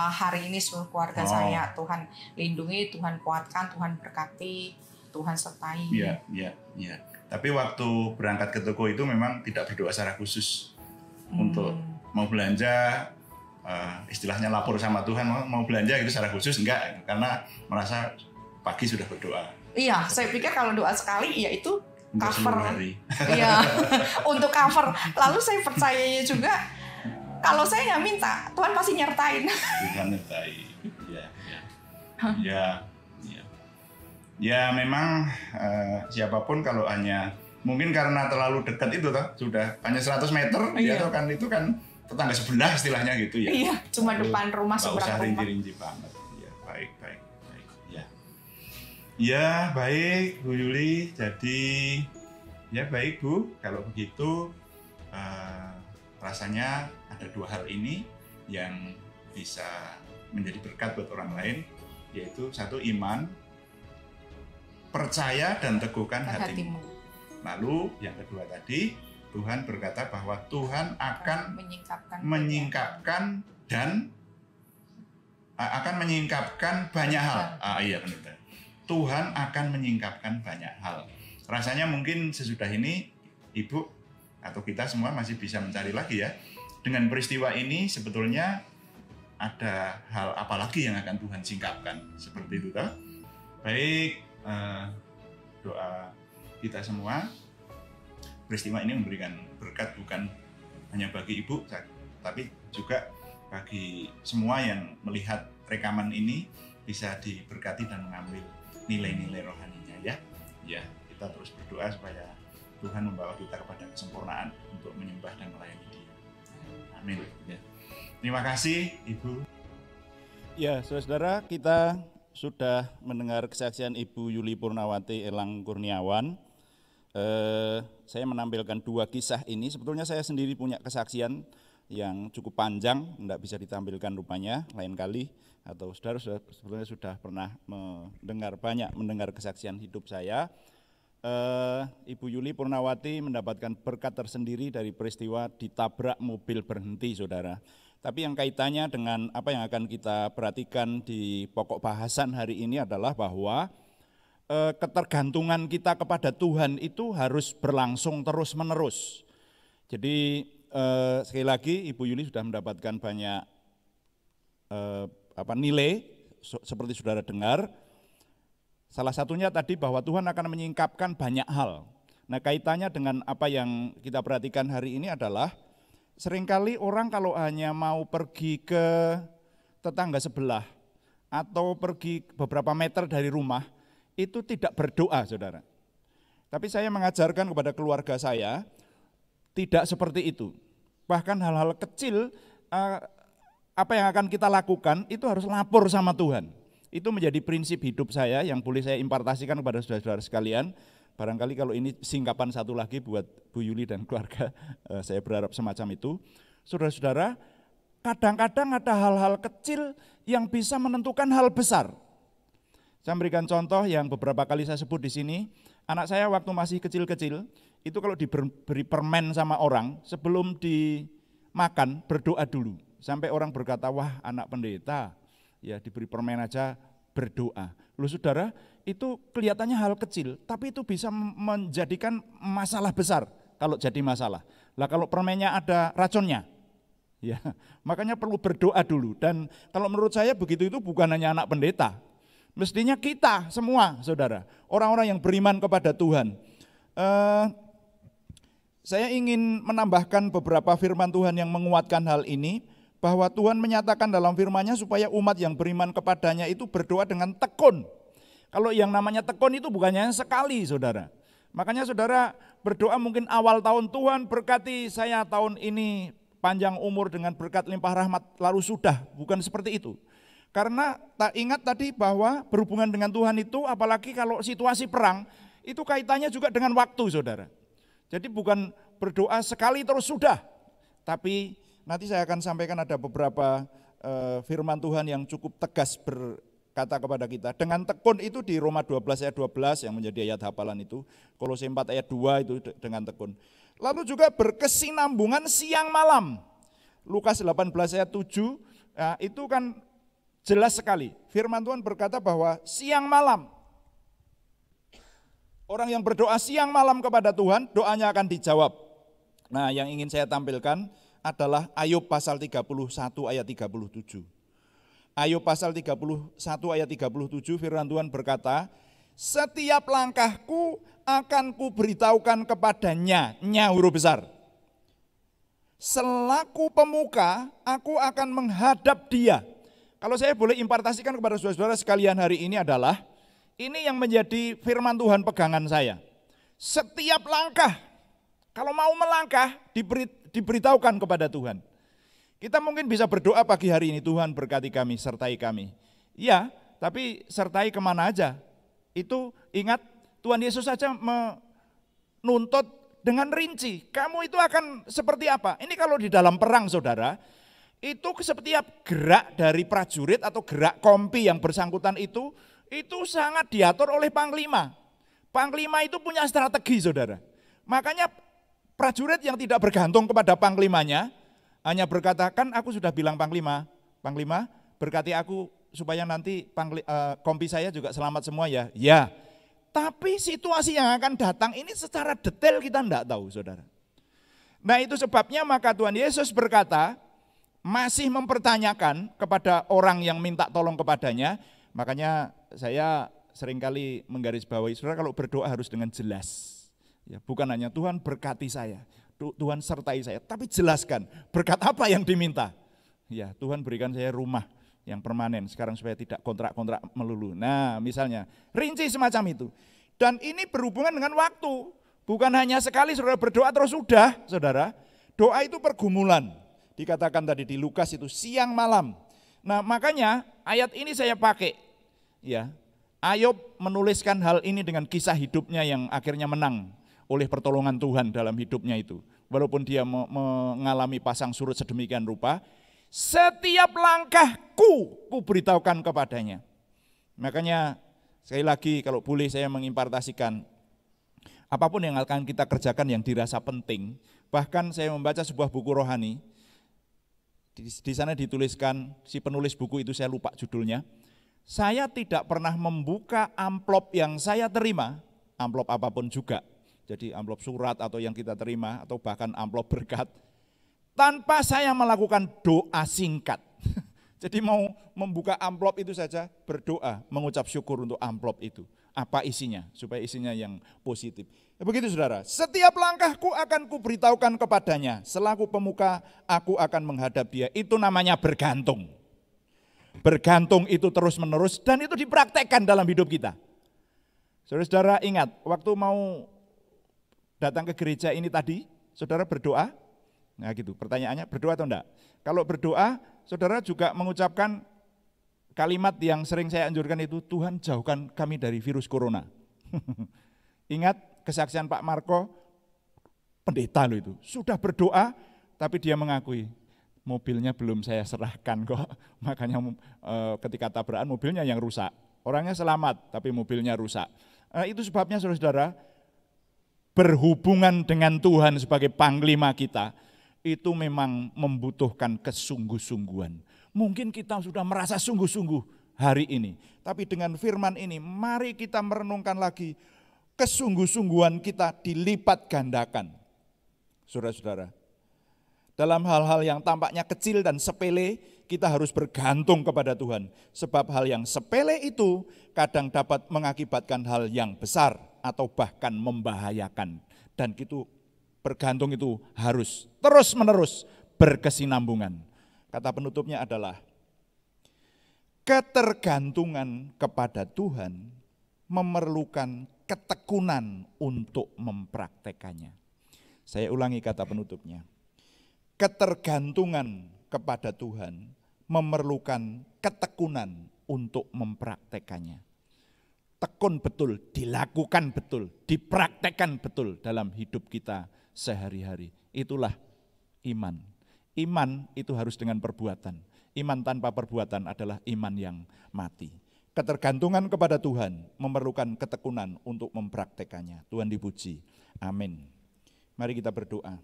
hari ini seluruh keluarga saya. Tuhan lindungi, Tuhan kuatkan, Tuhan berkati, Tuhan sertai. Iya. Tapi waktu berangkat ke toko itu memang tidak berdoa secara khusus untuk mau belanja. Istilahnya lapor sama Tuhan mau belanja itu secara khusus enggak, karena merasa pagi sudah berdoa. Iya, saya pikir kalau doa sekali ya itu cover. Iya, untuk cover. Lalu saya percayanya juga kalau saya nggak minta, Tuhan pasti nyertain. Tuhan nyertai. Ya memang siapapun kalau hanya mungkin karena terlalu dekat itu sudah hanya 100 meter dia kan itu kan tetangga sebelah istilahnya gitu ya. Iya, cuma depan rumah seberang rumah. Nggak usah rinci-rinci banget. Ya, baik. Ya. Ya, baik Bu Yuli. Jadi ya baik Bu, kalau begitu rasanya ada dua hal ini yang bisa menjadi berkat buat orang lain, yaitu satu iman, percaya dan teguhkan hatimu. Lalu yang kedua tadi Tuhan berkata bahwa Tuhan akan menyingkapkan dan akan menyingkapkan banyak hal. Iya benar. Tuhan akan menyingkapkan banyak hal. Rasanya mungkin sesudah ini Ibu atau kita semua masih bisa mencari lagi ya. Dengan peristiwa ini sebetulnya ada hal apa lagi yang akan Tuhan singkapkan. Seperti itu toh. Baik, doa kita semua. Peristiwa ini memberikan berkat bukan hanya bagi Ibu, tapi juga bagi semua yang melihat rekaman ini bisa diberkati dan mengambil nilai-nilai rohaninya ya. Ya, kita terus berdoa supaya Tuhan membawa kita kepada kesempurnaan untuk menyembah dan melayani Dia. Amin. Ya. Terima kasih Ibu. Ya, saudara, kita sudah mendengar kesaksian Ibu Yuli Purnawati Elang Kurniawan. Saya menampilkan dua kisah ini. Sebetulnya saya sendiri punya kesaksian yang cukup panjang, tidak bisa ditampilkan rupanya lain kali. Atau saudara sebetulnya sudah pernah mendengar kesaksian hidup saya. Ibu Yuli Purnawati mendapatkan berkat tersendiri dari peristiwa ditabrak mobil berhenti, saudara. Tapi yang kaitannya dengan apa yang akan kita perhatikan di pokok bahasan hari ini adalah bahwa ketergantungan kita kepada Tuhan itu harus berlangsung terus-menerus. Jadi sekali lagi Ibu Yuli sudah mendapatkan banyak nilai seperti saudara dengar. Salah satunya tadi bahwa Tuhan akan menyingkapkan banyak hal. Nah, kaitannya dengan apa yang kita perhatikan hari ini adalah seringkali orang kalau hanya mau pergi ke tetangga sebelah atau pergi beberapa meter dari rumah, itu tidak berdoa, saudara. Tapi saya mengajarkan kepada keluarga saya, tidak seperti itu. Bahkan hal-hal kecil, apa yang akan kita lakukan, itu harus lapor sama Tuhan. Itu menjadi prinsip hidup saya yang boleh saya impartasikan kepada saudara-saudara sekalian. Barangkali kalau ini singkapan satu lagi buat Bu Yuli dan keluarga, saya berharap semacam itu. Saudara-saudara, kadang-kadang ada hal-hal kecil yang bisa menentukan hal besar. Saya memberikan contoh yang beberapa kali saya sebut di sini. Anak saya waktu masih kecil-kecil, itu kalau diberi permen sama orang, sebelum dimakan berdoa dulu. Sampai orang berkata, wah anak pendeta, ya diberi permen aja berdoa. Loh saudara, itu kelihatannya hal kecil, tapi itu bisa menjadikan masalah besar kalau jadi masalah. Lah kalau permennya ada racunnya, ya makanya perlu berdoa dulu. Dan kalau menurut saya begitu itu bukan hanya anak pendeta, mestinya kita semua saudara, orang-orang yang beriman kepada Tuhan. Saya ingin menambahkan beberapa firman Tuhan yang menguatkan hal ini, bahwa Tuhan menyatakan dalam firman-Nya supaya umat yang beriman kepadanya itu berdoa dengan tekun. Kalau yang namanya tekun itu bukannya sekali saudara. Makanya saudara berdoa mungkin awal tahun, Tuhan berkati saya tahun ini panjang umur dengan berkat limpah rahmat, lalu sudah, bukan seperti itu. Karena tak ingat tadi bahwa berhubungan dengan Tuhan itu, apalagi kalau situasi perang, itu kaitannya juga dengan waktu saudara. Jadi bukan berdoa sekali terus sudah, tapi nanti saya akan sampaikan ada beberapa firman Tuhan yang cukup tegas berkata kepada kita. Dengan tekun itu di Roma 12 ayat 12 yang menjadi ayat hafalan itu, Kolose 4 ayat 2 itu dengan tekun. Lalu juga berkesinambungan siang malam. Lukas 18 ayat 7, nah itu kan jelas sekali. Firman Tuhan berkata bahwa siang malam, orang yang berdoa siang malam kepada Tuhan, doanya akan dijawab. Nah yang ingin saya tampilkan adalah Ayub pasal 31 ayat 37. Ayub pasal 31 ayat 37 firman Tuhan berkata, setiap langkahku akan kuberitahukan kepadanya, nya huruf besar. Selaku pemuka aku akan menghadap dia. Kalau saya boleh impartasikan kepada saudara-saudara sekalian hari ini adalah, ini yang menjadi firman Tuhan pegangan saya. Setiap langkah, kalau mau melangkah diberitahukan kepada Tuhan. Kita mungkin bisa berdoa pagi hari ini, Tuhan berkati kami, sertai kami. Ya, tapi sertai kemana aja? Itu ingat Tuhan Yesus saja menuntut dengan rinci. Kamu itu akan seperti apa? Ini kalau di dalam perang saudara, itu setiap gerak dari prajurit atau gerak kompi yang bersangkutan itu sangat diatur oleh panglima. Panglima itu punya strategi saudara. Makanya prajurit yang tidak bergantung kepada panglimanya, hanya berkata, kan aku sudah bilang panglima berkati aku supaya nanti kompi saya juga selamat semua ya. Ya, tapi situasi yang akan datang ini secara detail kita tidak tahu saudara. Nah itu sebabnya maka Tuhan Yesus berkata, masih mempertanyakan kepada orang yang minta tolong kepadanya. Makanya saya seringkali menggarisbawahi, saudara kalau berdoa harus dengan jelas. Ya, bukan hanya Tuhan berkati saya, Tuhan sertai saya, tapi jelaskan berkat apa yang diminta. Ya, Tuhan berikan saya rumah yang permanen sekarang supaya tidak kontrak-kontrak melulu. Nah, misalnya rinci semacam itu. Dan ini berhubungan dengan waktu. Bukan hanya sekali saudara berdoa terus sudah, saudara. Doa itu pergumulan. Dikatakan tadi di Lukas itu siang malam. Nah, makanya ayat ini saya pakai. Ya, Ayub menuliskan hal ini dengan kisah hidupnya yang akhirnya menang oleh pertolongan Tuhan dalam hidupnya itu. Walaupun dia mengalami pasang surut sedemikian rupa, setiap langkahku ku beritahukan kepadanya. Makanya sekali lagi kalau boleh saya mengimpartasikan, apapun yang akan kita kerjakan yang dirasa penting, bahkan saya membaca sebuah buku rohani, di sana dituliskan, si penulis buku itu saya lupa judulnya, saya tidak pernah membuka amplop yang saya terima, amplop apapun juga, jadi amplop surat atau yang kita terima atau bahkan amplop berkat, tanpa saya melakukan doa singkat. Jadi mau membuka amplop itu saja berdoa, mengucap syukur untuk amplop itu. Apa isinya, supaya isinya yang positif. Begitu saudara, setiap langkahku akan kuberitahukan kepadanya, selaku pemuka aku akan menghadap dia. Itu namanya bergantung. Bergantung itu terus menerus dan itu dipraktekkan dalam hidup kita. Saudara-saudara ingat, waktu mau datang ke gereja ini tadi, saudara berdoa? Nah gitu, pertanyaannya berdoa atau enggak? Kalau berdoa, saudara juga mengucapkan kalimat yang sering saya anjurkan itu, Tuhan jauhkan kami dari virus corona. Ingat kesaksian Pak Marco, pendeta loh itu, sudah berdoa tapi dia mengakui, mobilnya belum saya serahkan kok, makanya ketika tabrakan mobilnya yang rusak. Orangnya selamat tapi mobilnya rusak. Itu sebabnya saudara-saudara, berhubungan dengan Tuhan sebagai panglima kita, itu memang membutuhkan kesungguh-sungguhan. Mungkin kita sudah merasa sungguh-sungguh, hari ini. Tapi dengan firman ini mari kita merenungkan lagi, kesungguh-sungguhan kita dilipat gandakan. Saudara-saudara, dalam hal-hal yang tampaknya kecil dan sepele, kita harus bergantung kepada Tuhan. Sebab hal yang sepele itu kadang dapat mengakibatkan hal yang besar atau bahkan membahayakan. Dan itu bergantung itu harus terus-menerus berkesinambungan. Kata penutupnya adalah ketergantungan kepada Tuhan memerlukan ketekunan untuk mempraktekannya. Saya ulangi kata penutupnya. Ketergantungan kepada Tuhan memerlukan ketekunan untuk mempraktekannya. Tekun betul, dilakukan betul, dipraktekkan betul dalam hidup kita sehari-hari. Itulah iman. Iman itu harus dengan perbuatan. Iman tanpa perbuatan adalah iman yang mati. Ketergantungan kepada Tuhan memerlukan ketekunan untuk mempraktekannya. Tuhan dipuji. Amin. Mari kita berdoa.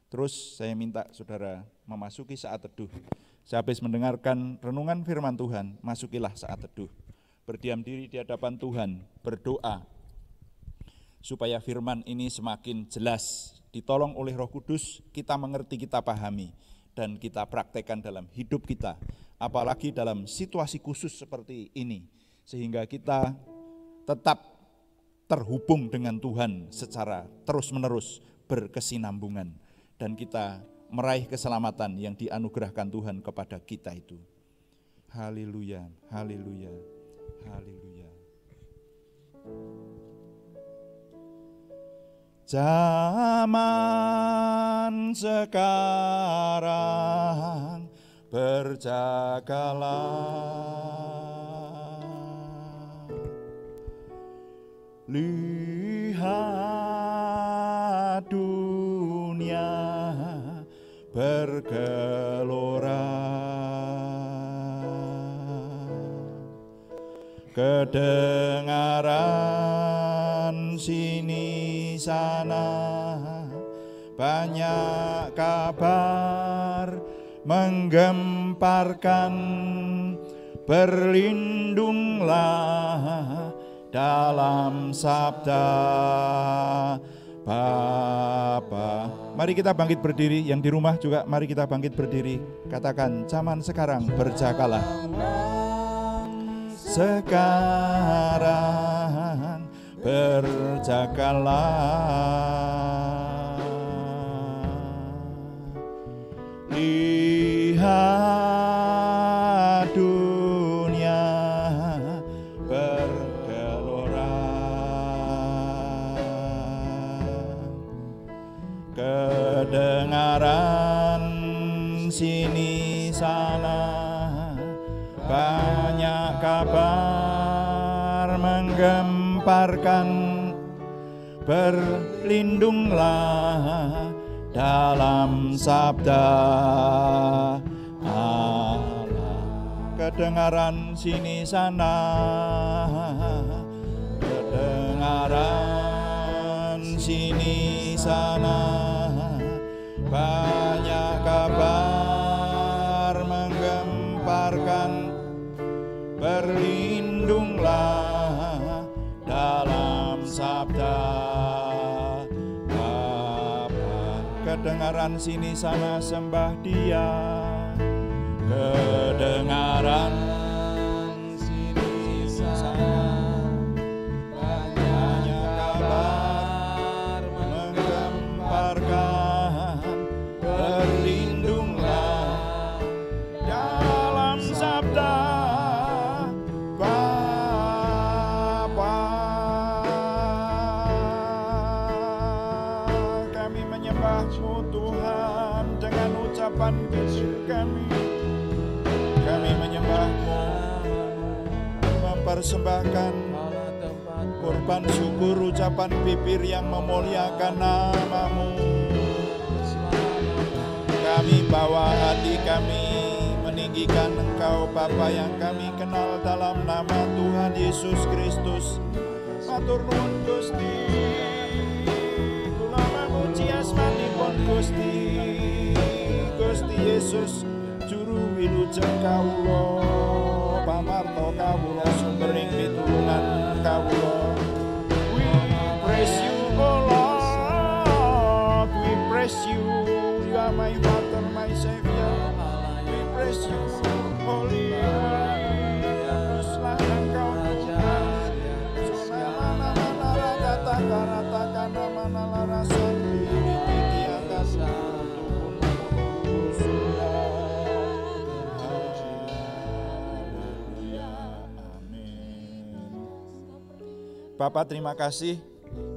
Terus saya minta saudara memasuki saat teduh. Sehabis mendengarkan renungan firman Tuhan, masukilah saat teduh. Berdiam diri di hadapan Tuhan, berdoa supaya firman ini semakin jelas, ditolong oleh Roh Kudus, kita mengerti, kita pahami, dan kita praktekkan dalam hidup kita. Apalagi dalam situasi khusus seperti ini, sehingga kita tetap terhubung dengan Tuhan secara terus-menerus berkesinambungan. Dan kita meraih keselamatan yang dianugerahkan Tuhan kepada kita itu. Haleluya, haleluya, haleluya. Zaman sekarang berjagalah, lihat dunia bergelora, kedengaran sini sana banyak kabar menggemparkan, berlindunglah dalam sabda Bapa. Mari kita bangkit berdiri, yang di rumah juga mari kita bangkit berdiri. Katakan, zaman sekarang berjagalah. Sekarang berjagalah. Lihat dunia bergelora, kedengaran sini sana banyak kabar menggemparkan, berlindunglah dalam sabda Allah. Kedengaran sini sana, kedengaran sini sana, banyak kabar menggemparkan, berlindunglah dalam sabda Bapa. Kedengaran sini sana sembah Dia, kedengaran sini sana banyak kabar menggemparkan, berlindunglah dalam sabda Bapa. Kami menyembah-Mu Tuhan dengan ucapan kecil kami. Kami menyembah-Mu, mempersembahkan korban syukur, ucapan bibir yang memuliakan nama-Mu. Kami bawa hati kami meninggikan Engkau Bapa yang kami kenal dalam nama Tuhan Yesus Kristus. Matur nuwun Gusti, kula memuji asmanipun Gusti, Gusti Yesus juru wilujeng kawula pamarto bering pitulungan kawula. We praise you, oh Lord, we praise you, you are my Father, my Savior. We praise you, holy, teruslah Engkau Tuhan. Sonamana manara kata karata kana manala rasandi titi atas Bapak, terima kasih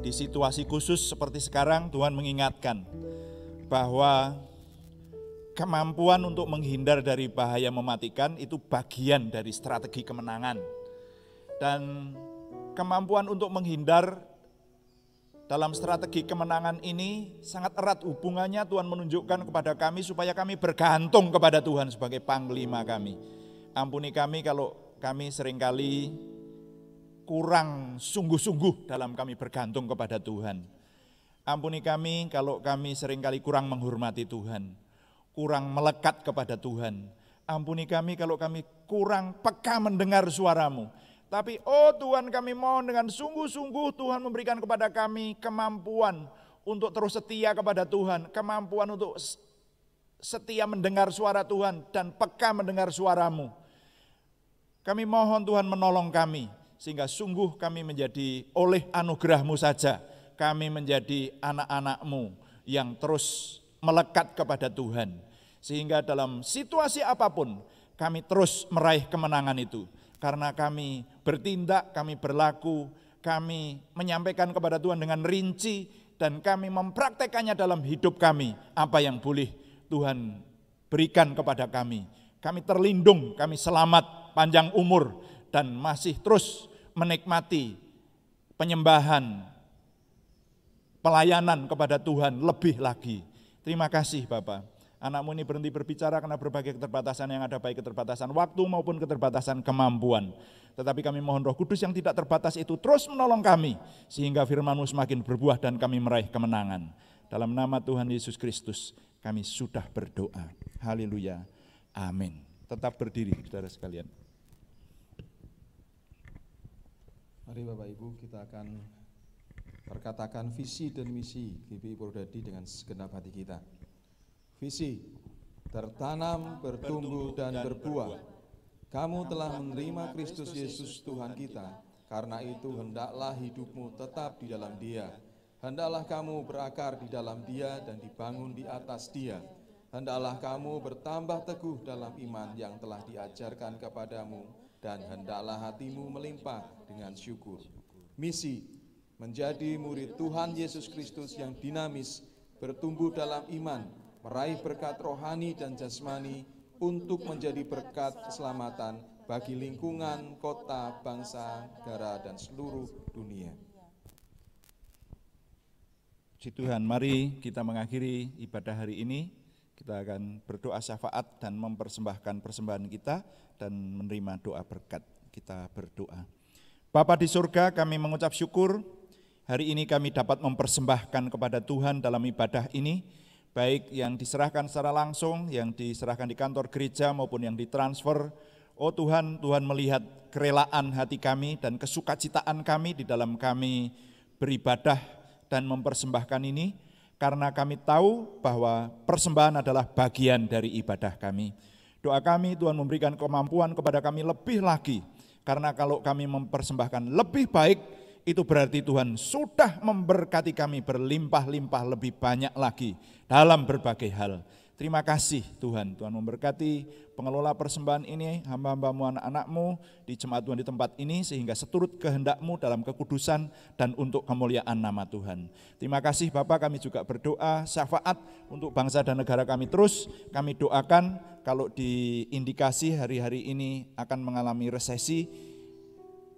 di situasi khusus seperti sekarang Tuhan mengingatkan bahwa kemampuan untuk menghindar dari bahaya mematikan itu bagian dari strategi kemenangan. Dan kemampuan untuk menghindar dalam strategi kemenangan ini sangat erat hubungannya Tuhan menunjukkan kepada kami supaya kami bergantung kepada Tuhan sebagai panglima kami. Ampuni kami kalau kami seringkali kurang sungguh-sungguh dalam kami bergantung kepada Tuhan. Ampuni kami kalau kami seringkali kurang menghormati Tuhan, kurang melekat kepada Tuhan. Ampuni kami kalau kami kurang peka mendengar suara-Mu. Tapi Tuhan, kami mohon dengan sungguh-sungguh Tuhan memberikan kepada kami kemampuan untuk terus setia kepada Tuhan, kemampuan untuk setia mendengar suara Tuhan dan peka mendengar suara-Mu. Kami mohon Tuhan menolong kami, sehingga sungguh kami menjadi oleh anugerah-Mu saja, kami menjadi anak-anak-Mu yang terus melekat kepada Tuhan. Sehingga dalam situasi apapun kami terus meraih kemenangan itu. Karena kami bertindak, kami berlaku, kami menyampaikan kepada Tuhan dengan rinci, dan kami mempraktekannya dalam hidup kami. Apa yang boleh Tuhan berikan kepada kami. Kami terlindung, kami selamat, panjang umur, dan masih terus menikmati penyembahan, pelayanan kepada Tuhan lebih lagi. Terima kasih Bapak. Anak-Mu ini berhenti berbicara karena berbagai keterbatasan yang ada, baik keterbatasan waktu maupun keterbatasan kemampuan. Tetapi kami mohon Roh Kudus yang tidak terbatas itu terus menolong kami, sehingga firman-Mu semakin berbuah dan kami meraih kemenangan. Dalam nama Tuhan Yesus Kristus kami sudah berdoa. Haleluya. Amin. Tetap berdiri saudara sekalian. Mari Bapak Ibu, kita akan perkatakan visi dan misi GBI Purwodadi dengan segenap hati kita. Visi, tertanam, bertumbuh, dan berbuah. Kamu telah menerima Kristus Yesus Tuhan kita, karena itu hendaklah hidupmu tetap di dalam Dia. Hendaklah kamu berakar di dalam Dia dan dibangun di atas Dia. Hendaklah kamu bertambah teguh dalam iman yang telah diajarkan kepadamu, dan hendaklah hatimu melimpah dengan syukur. Misi, menjadi murid Tuhan Yesus Kristus yang dinamis, bertumbuh dalam iman, meraih berkat rohani dan jasmani untuk menjadi berkat keselamatan bagi lingkungan, kota, bangsa, negara, dan seluruh dunia. Puji Tuhan, mari kita mengakhiri ibadah hari ini. Kita akan berdoa syafaat dan mempersembahkan persembahan kita dan menerima doa berkat. Kita berdoa. Bapa di surga, kami mengucap syukur hari ini kami dapat mempersembahkan kepada Tuhan dalam ibadah ini, baik yang diserahkan secara langsung, yang diserahkan di kantor gereja maupun yang ditransfer. Oh Tuhan, Tuhan melihat kerelaan hati kami dan kesukacitaan kami di dalam kami beribadah dan mempersembahkan ini. Karena kami tahu bahwa persembahan adalah bagian dari ibadah kami. Doa kami Tuhan memberikan kemampuan kepada kami lebih lagi. Karena kalau kami mempersembahkan lebih baik, itu berarti Tuhan sudah memberkati kami berlimpah-limpah lebih banyak lagi dalam berbagai hal. Terima kasih Tuhan, Tuhan memberkati pengelola persembahan ini, hamba-hambamu, anak-anakmu di jemaat Tuhan di tempat ini, sehingga seturut kehendak-Mu dalam kekudusan dan untuk kemuliaan nama Tuhan. Terima kasih Bapak, kami juga berdoa syafaat untuk bangsa dan negara kami terus. Kami doakan kalau diindikasi hari-hari ini akan mengalami resesi,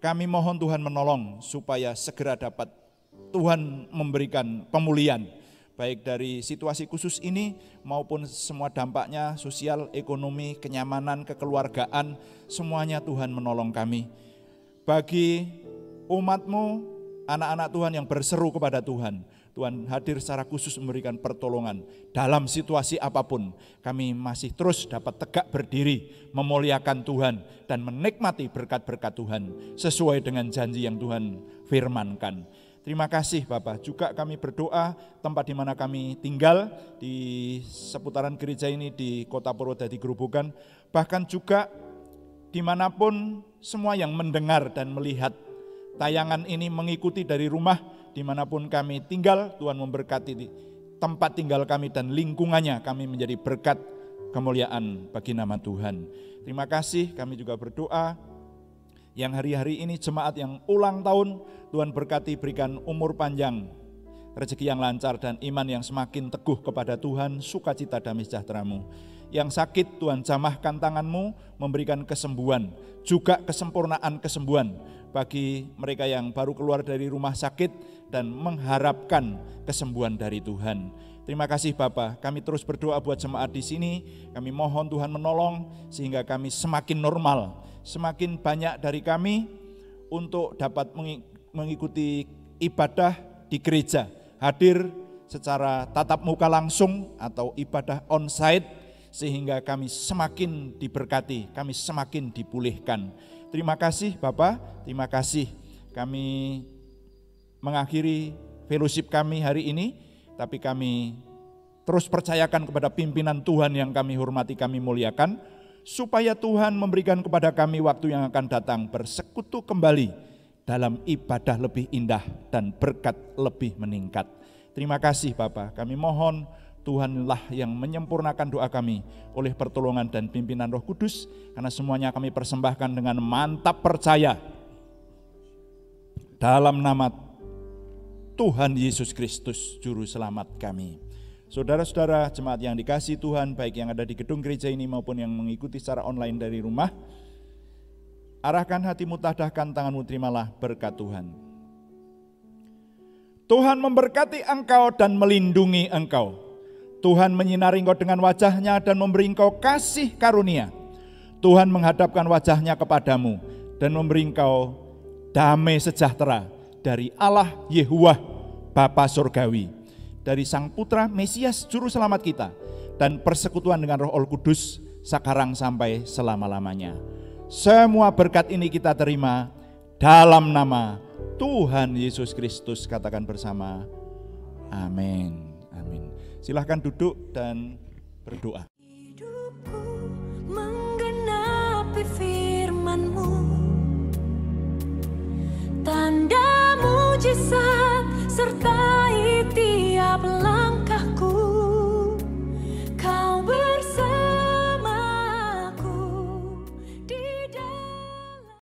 kami mohon Tuhan menolong supaya segera dapat Tuhan memberikan pemulihan, baik dari situasi khusus ini maupun semua dampaknya sosial, ekonomi, kenyamanan, kekeluargaan, semuanya Tuhan menolong kami. Bagi umat-Mu, anak-anak Tuhan yang berseru kepada Tuhan, Tuhan hadir secara khusus memberikan pertolongan. Dalam situasi apapun, kami masih terus dapat tegak berdiri, memuliakan Tuhan, dan menikmati berkat-berkat Tuhan, sesuai dengan janji yang Tuhan firmankan. Terima kasih Bapak. Juga kami berdoa tempat di mana kami tinggal, di seputaran gereja ini, di Kota Purwodadi Grobogan, bahkan juga dimanapun semua yang mendengar dan melihat tayangan ini, mengikuti dari rumah, dimanapun kami tinggal, Tuhan memberkati tempat tinggal kami dan lingkungannya, kami menjadi berkat kemuliaan bagi nama Tuhan. Terima kasih, kami juga berdoa yang hari-hari ini jemaat yang ulang tahun, Tuhan berkati, berikan umur panjang, rezeki yang lancar dan iman yang semakin teguh kepada Tuhan, sukacita damai sejahtera-Mu. Yang sakit Tuhan jamahkan tangan-Mu, memberikan kesembuhan, juga kesempurnaan kesembuhan bagi mereka yang baru keluar dari rumah sakit dan mengharapkan kesembuhan dari Tuhan. Terima kasih Bapa, kami terus berdoa buat jemaat di sini, kami mohon Tuhan menolong sehingga kami semakin normal, semakin banyak dari kami untuk dapat mengikuti ibadah di gereja, hadir secara tatap muka langsung atau ibadah onsite, sehingga kami semakin diberkati, kami semakin dipulihkan. Terima kasih Bapak, terima kasih. Kami mengakhiri fellowship kami hari ini, tapi kami terus percayakan kepada pimpinan Tuhan yang kami hormati, kami muliakan, supaya Tuhan memberikan kepada kami waktu yang akan datang bersekutu kembali dalam ibadah lebih indah dan berkat lebih meningkat. Terima kasih Bapak, kami mohon Tuhanlah yang menyempurnakan doa kami oleh pertolongan dan pimpinan Roh Kudus, karena semuanya kami persembahkan dengan mantap percaya dalam nama Tuhan Yesus Kristus Juru Selamat kami. Saudara-saudara jemaat yang dikasihi Tuhan, baik yang ada di gedung gereja ini maupun yang mengikuti secara online dari rumah, arahkan hatimu, tadahkan tanganmu, terimalah berkat Tuhan. Tuhan memberkati engkau dan melindungi engkau. Tuhan menyinari engkau dengan wajahnya dan memberi engkau kasih karunia. Tuhan menghadapkan wajahnya kepadamu dan memberi engkau damai sejahtera dari Allah Yehuwah Bapa Surgawi, dari Sang Putra Mesias Juru Selamat kita, dan persekutuan dengan Roh Kudus sekarang sampai selama-lamanya. Semua berkat ini kita terima dalam nama Tuhan Yesus Kristus. Katakan bersama, amin. Amin. Silahkan duduk dan berdoa. Hidupku menggenapi firman-Mu, tanda mujizat